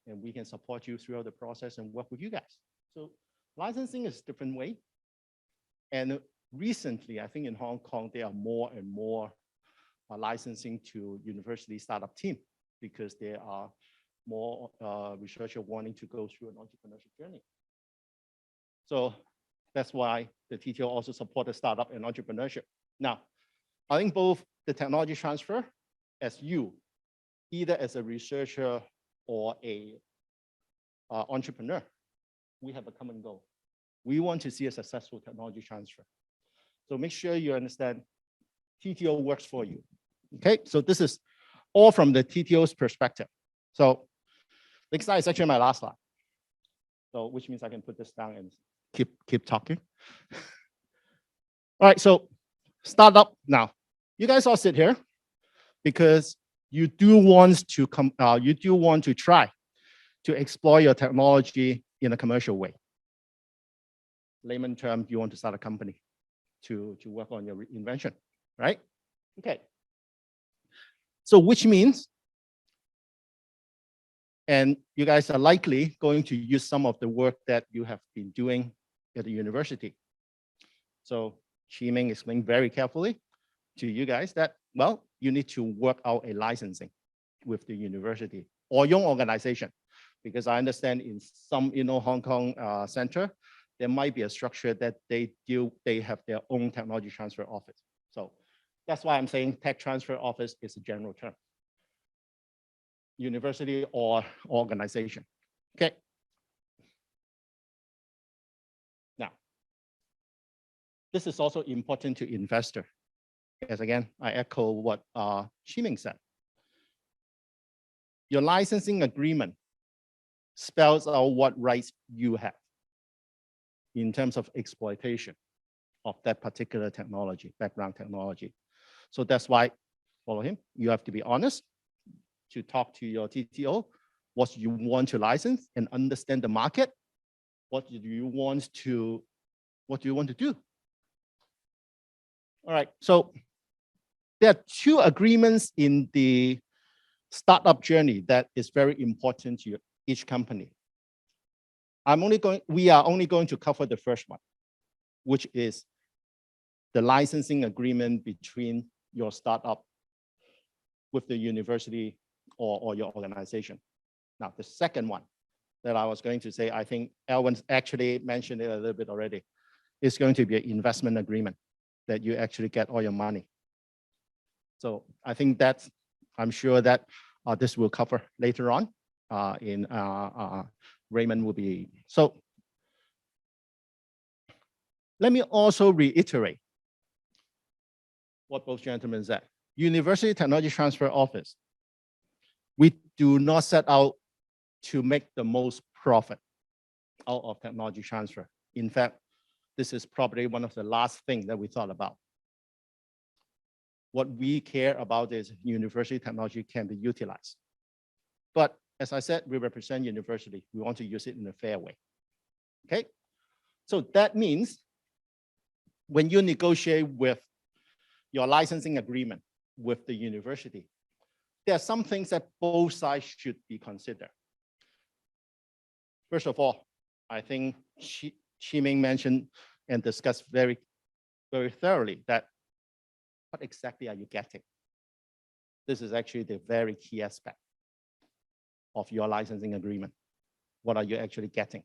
and we can support you throughout the process and work with you guys. So licensing is a different way. And recently, I think in Hong Kong, there are more and more licensing to university startup team because there are more researchers wanting to go through an entrepreneurship journey. So that's why the TTO also supported startup and entrepreneurship. Now, I think both the technology transfer as you, either as a researcher or a entrepreneur, we have a common goal. We want to see a successful technology transfer. So make sure you understand TTO works for you. Okay, so this is all from the TTO's perspective. So next slide is actually my last slide. So which means I can put this down and keep talking. All right, so startup now. You guys all sit here because you do want to try to explore your technology in a commercial way. Layman term, you want to start a company to work on your invention, right? Okay. So which means, and you guys are likely going to use some of the work that you have been doing at the university. So Ming explained very carefully to you guys that, well, you need to work out a licensing with the university or your organization, because I understand in some Hong Kong center, there might be a structure that they have their own technology transfer office. So that's why I'm saying tech transfer office is a general term. University or organization. Okay. Now, this is also important to investor. As again, I echo what Ming said. Your licensing agreement spells out what rights you have in terms of exploitation of that particular technology, background technology. So that's why, follow him, you have to be honest to talk to your TTO, what you want to license and understand the market. What do you want to do? All right, so there are two agreements in the startup journey that is very important to each company. We are only going to cover the first one, which is the licensing agreement between your startup with the university or your organization. Now, the second one that I was going to say, I think Alwin actually mentioned it a little bit already, is going to be an investment agreement that you actually get all your money. So I think I'm sure that this will cover later on Raymond will be. So let me also reiterate what both gentlemen said. University Technology Transfer Office, we do not set out to make the most profit out of technology transfer. In fact, this is probably one of the last things that we thought about. What we care about is university technology can be utilized. But as I said, we represent university. We want to use it in a fair way. Okay? So that means when you negotiate with your licensing agreement with the university, there are some things that both sides should be considered. First of all, I think Ming mentioned and discussed very, very thoroughly that what exactly are you getting? This is actually the very key aspect of your licensing agreement. What are you actually getting?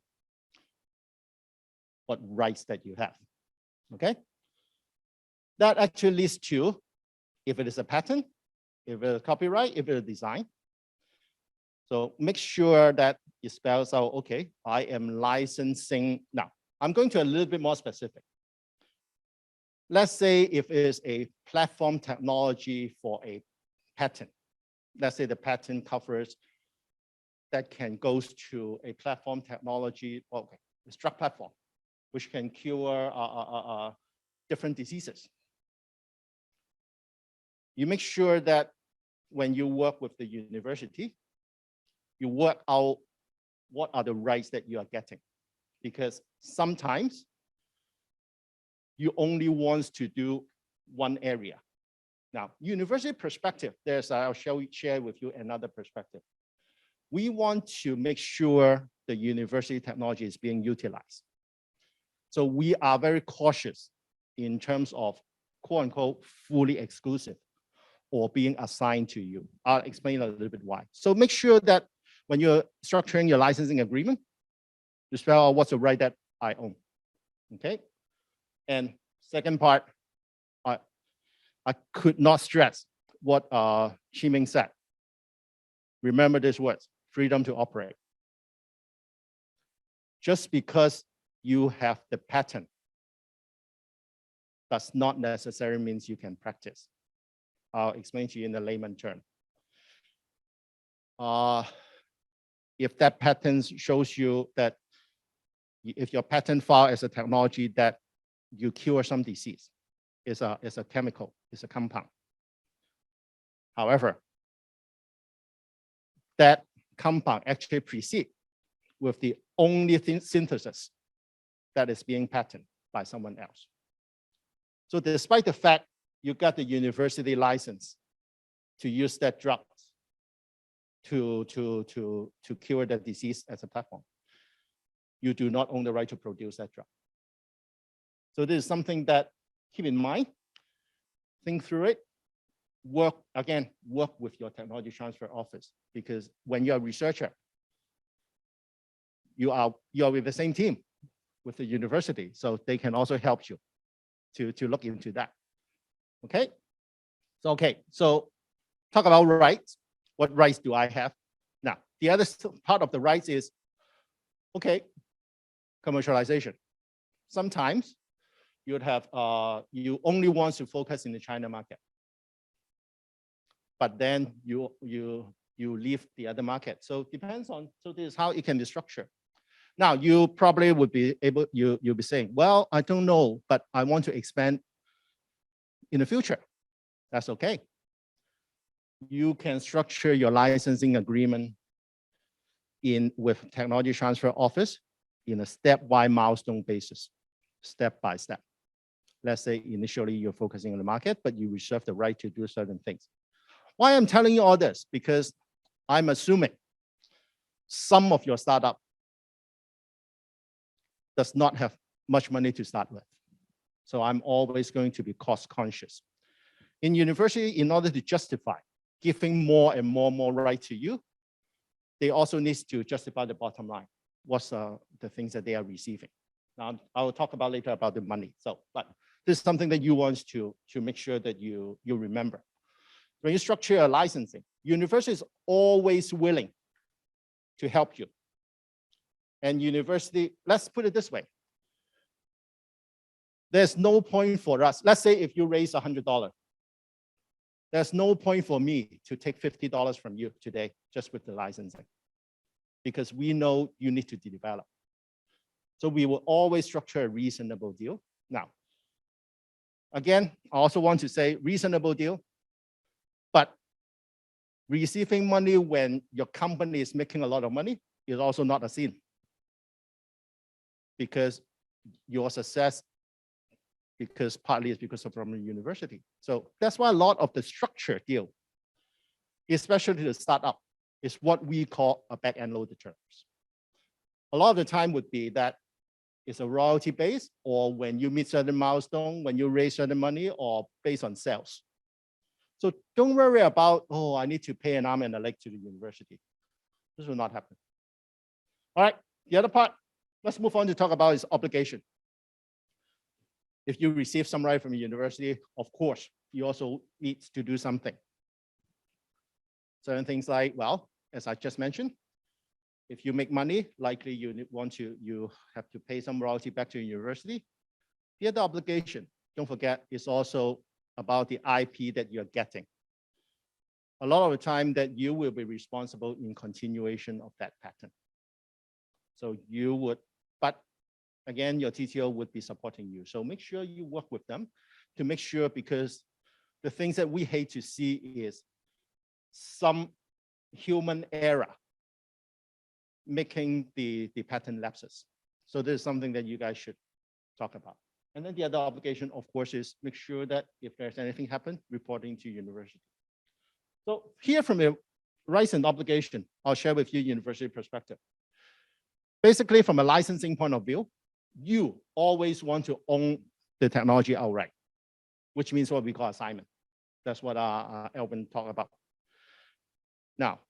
What rights that you have, okay? That actually leads to, if it is a patent, if it is a copyright, if it is a design. So make sure that it spells out, okay, I am licensing. Now, I'm going to a little bit more specific. Let's say if it is a platform technology for a patent. Let's say the patent covers that can go to a platform technology, okay, a drug platform, which can cure different diseases. You make sure that when you work with the university, you work out what are the rights that you are getting. Because sometimes you only want to do one area. Now, university perspective, I'll share with you another perspective. We want to make sure the university technology is being utilized. So we are very cautious in terms of quote unquote fully exclusive or being assigned to you. I'll explain a little bit why. So make sure that when you're structuring your licensing agreement, you spell out what's the right that I own, okay? And second part, I could not stress what Ming said. Remember these words, freedom to operate. Just because you have the patent does not necessarily means you can practice. I'll explain to you in the layman term. If that patent shows you that if your patent file is a technology that you cure some disease, is a chemical, is a compound. However, that compound actually precedes with the only synthesis that is being patented by someone else. So despite the fact you got the university license to use that drug to cure the disease as a platform, you do not own the right to produce that drug. So this is something that keep in mind, think through it, work with your technology transfer office, because when you're a researcher, you are with the same team with the university, so they can also help you to look into that. Okay? So talk about rights. What rights do I have? Now, the other part of the rights is, okay, commercialization. Sometimes you'd have, you only want to focus in the China market, but then you leave the other market. So it depends on, so this is how it can be structured. Now, you probably would be able, you'll be saying, well, I don't know, but I want to expand in the future. That's okay. You can structure your licensing agreement with technology transfer office in a stepwise milestone basis, step by step. Let's say initially you're focusing on the market, but you reserve the right to do certain things. Why I'm telling you all this? Because I'm assuming some of your startup does not have much money to start with. So I'm always going to be cost conscious. In university, in order to justify giving more and more right to you, they also need to justify the bottom line. What's the things that they are receiving? Now, I will talk about later about the money. So, but this is something that you want to make sure that you remember. When you structure a licensing, university is always willing to help you. And university, let's put it this way. There's no point for us. Let's say if you raise $100, there's no point for me to take $50 from you today just with the licensing, because we know you need to develop. So we will always structure a reasonable deal. Now, again, I also want to say reasonable deal, but receiving money when your company is making a lot of money is also not a sin, because your success, because partly it's because of from the university. So that's why a lot of the structure deal, especially the startup, is what we call a back-end loaded terms. A lot of the time would be that it's a royalty base, or when you meet certain milestone, when you raise certain money, or based on sales. So don't worry about, oh, I need to pay an arm and a leg to the university. This will not happen. All right, the other part, let's move on to talk about is obligation. If you receive some right from the university, of course, you also need to do something. Certain things like, well, as I just mentioned, if you make money, likely you have to pay some royalty back to the university. The other obligation, don't forget, is also about the IP that you're getting. A lot of the time that you will be responsible in continuation of that patent. So you would, but again, your TTO would be supporting you. So make sure you work with them to make sure, because the things that we hate to see is some human error making the patent lapses. So this is something that you guys should talk about. And then the other obligation, of course, is make sure that if there's anything happen, reporting to university. So here from a rights and obligation, I'll share with you university perspective. Basically, from a licensing point of view, you always want to own the technology outright, which means what we call assignment. That's what Alwin talked about. Now,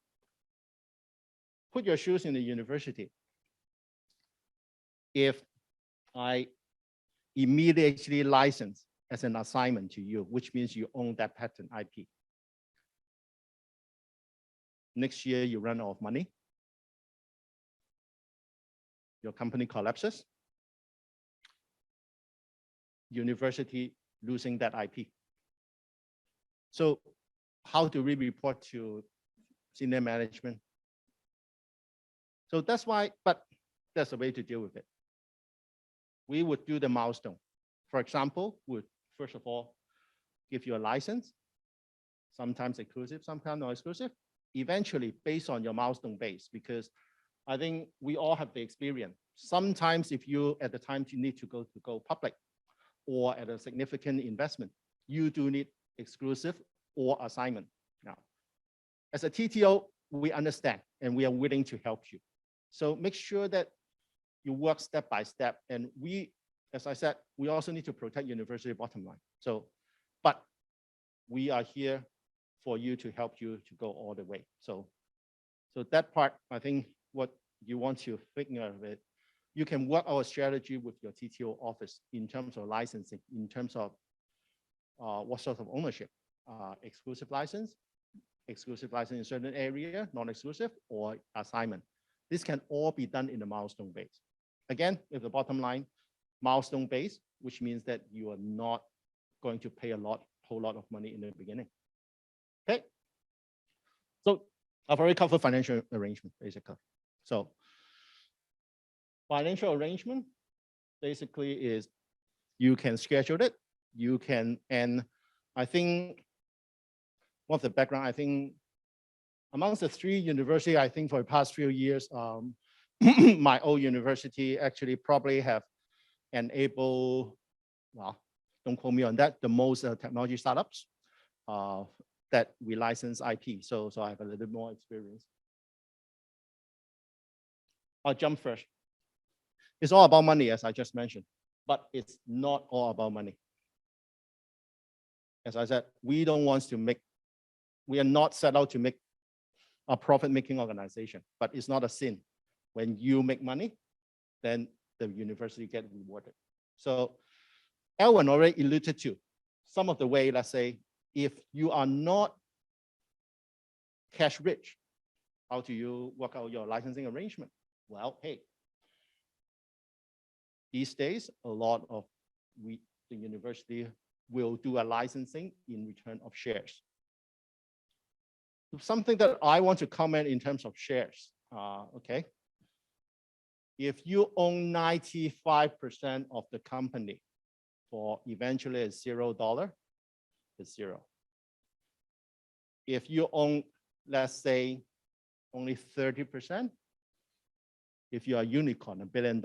put your shoes in the university. If I immediately license as an assignment to you, which means you own that patent IP. Next year, you run out of money. Your company collapses. University losing that IP. So how do we report to senior management? So that's why, but there's a way to deal with it. We would do the milestone. For example, would first of all give you a license, sometimes exclusive, sometimes not exclusive. Eventually, based on your milestone base, because I think we all have the experience. Sometimes if you, at the time you need to go public or at a significant investment, you do need exclusive or assignment. Now, as a TTO, we understand and we are willing to help you. So make sure that you work step by step. And we, as I said, we also need to protect university bottom line. So, but we are here for you to help you to go all the way. So that part, I think what you want to figure of it, you can work our strategy with your TTO office in terms of licensing, in terms of what sort of ownership, exclusive license in certain area, non-exclusive, or assignment. This can all be done in a milestone base. Again, with the bottom line, milestone base, which means that you are not going to pay whole lot of money in the beginning. Okay. So I've already covered financial arrangement, basically. So financial arrangement basically is you can schedule it, you can, and I think one of the background, I think amongst the three universities, I think for the past few years, my old university actually probably have enabled, well, don't quote me on that, the most technology startups that we license IP. So I have a little bit more experience. I'll jump first. It's all about money, as I just mentioned, but it's not all about money. As I said, we don't want to make, we are not set out to make a profit-making organization, but it's not a sin. When you make money, then the university get rewarded. So Alwin already alluded to some of the way, let's say, if you are not cash rich, how do you work out your licensing arrangement? Well, hey, these days, a lot of the university will do a licensing in return of shares. Something that I want to comment in terms of shares, okay? If you own 95% of the company for eventually a $0, it's zero. If you own, let's say, only 30%, if you are a unicorn, $1 billion,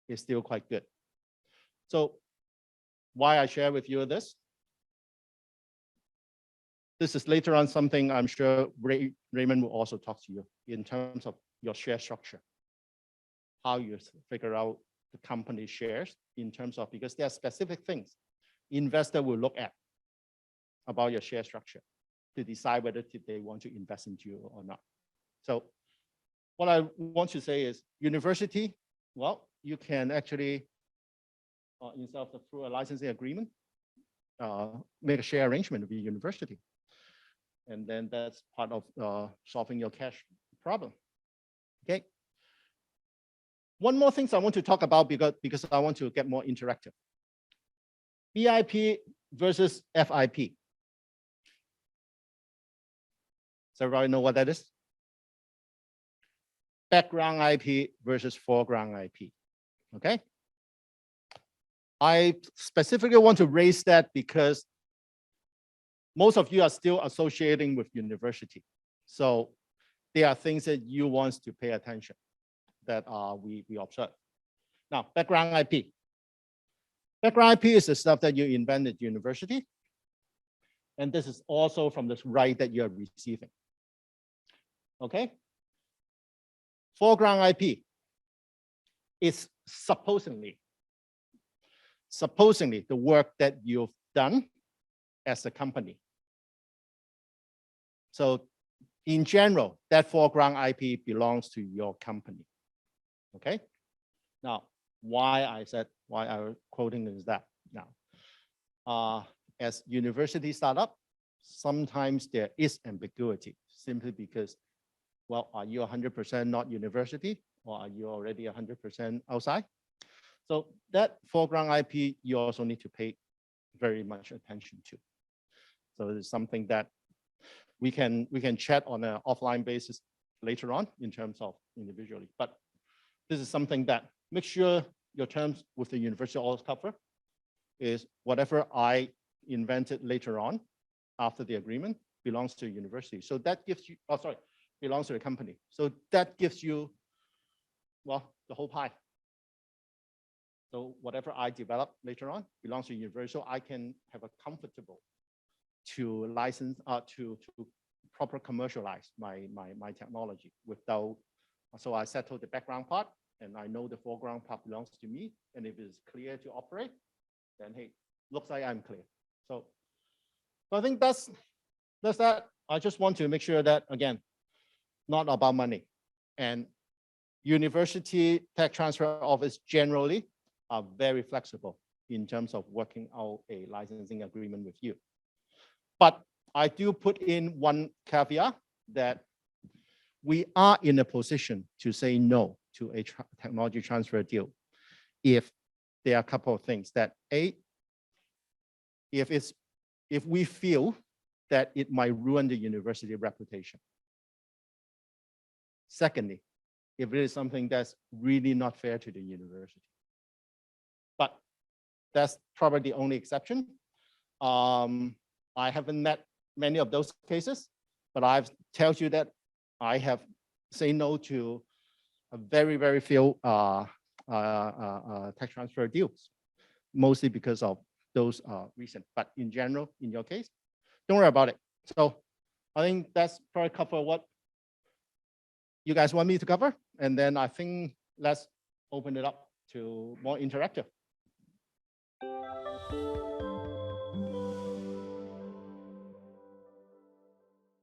it's still quite good. So why I share with you this? This is later on something I'm sure Raymond will also talk to you in terms of your share structure, how you figure out the company shares in terms of, because there are specific things investor will look at about your share structure to decide whether they want to invest into you or not. So what I want to say is university, well, you can actually, instead of through a licensing agreement, make a share arrangement with the university. And then that's part of solving your cash problem, okay? One more thing I want to talk about because I want to get more interactive. BIP versus FIP. Does everybody know what that is? Background IP versus foreground IP, okay? I specifically want to raise that because most of you are still associating with university. So there are things that you want to pay attention that we observe. Now, background IP. Background IP is the stuff that you invent at university. And this is also from the right that you're receiving. Okay? Foreground IP is supposedly the work that you've done as a company. So in general, that foreground IP belongs to your company. Okay? Now, why I'm quoting is that now, as university startup, sometimes there is ambiguity simply because, well, are you 100% not university or are you already 100% outside? So that foreground IP, you also need to pay very much attention to. So it's something that we can chat on an offline basis later on in terms of individually. But this is something that make sure your terms with the university always cover is whatever I invented later on after the agreement belongs to the university. So that gives you, belongs to the company. So that gives you, well, the whole pie. So whatever I develop later on belongs to the university. So I can have a comfortable to license, to proper commercialize my technology without, so I settle the background part and I know the foreground part belongs to me. And if it's clear to operate, then hey, looks like I'm clear. So I think that's that. I just want to make sure that, again, not about money. And university tech transfer office generally are very flexible in terms of working out a licensing agreement with you. But I do put in one caveat that we are in a position to say no to a technology transfer deal if there are a couple of things that if we feel that it might ruin the university reputation. Secondly, if it is something that's really not fair to the university. But that's probably the only exception. I haven't met many of those cases, but I've told you that I have said no to a very, very few tech transfer deals, mostly because of those reasons. But in general, in your case, don't worry about it. So I think that's probably cover what you guys want me to cover. And then I think let's open it up to more interactive.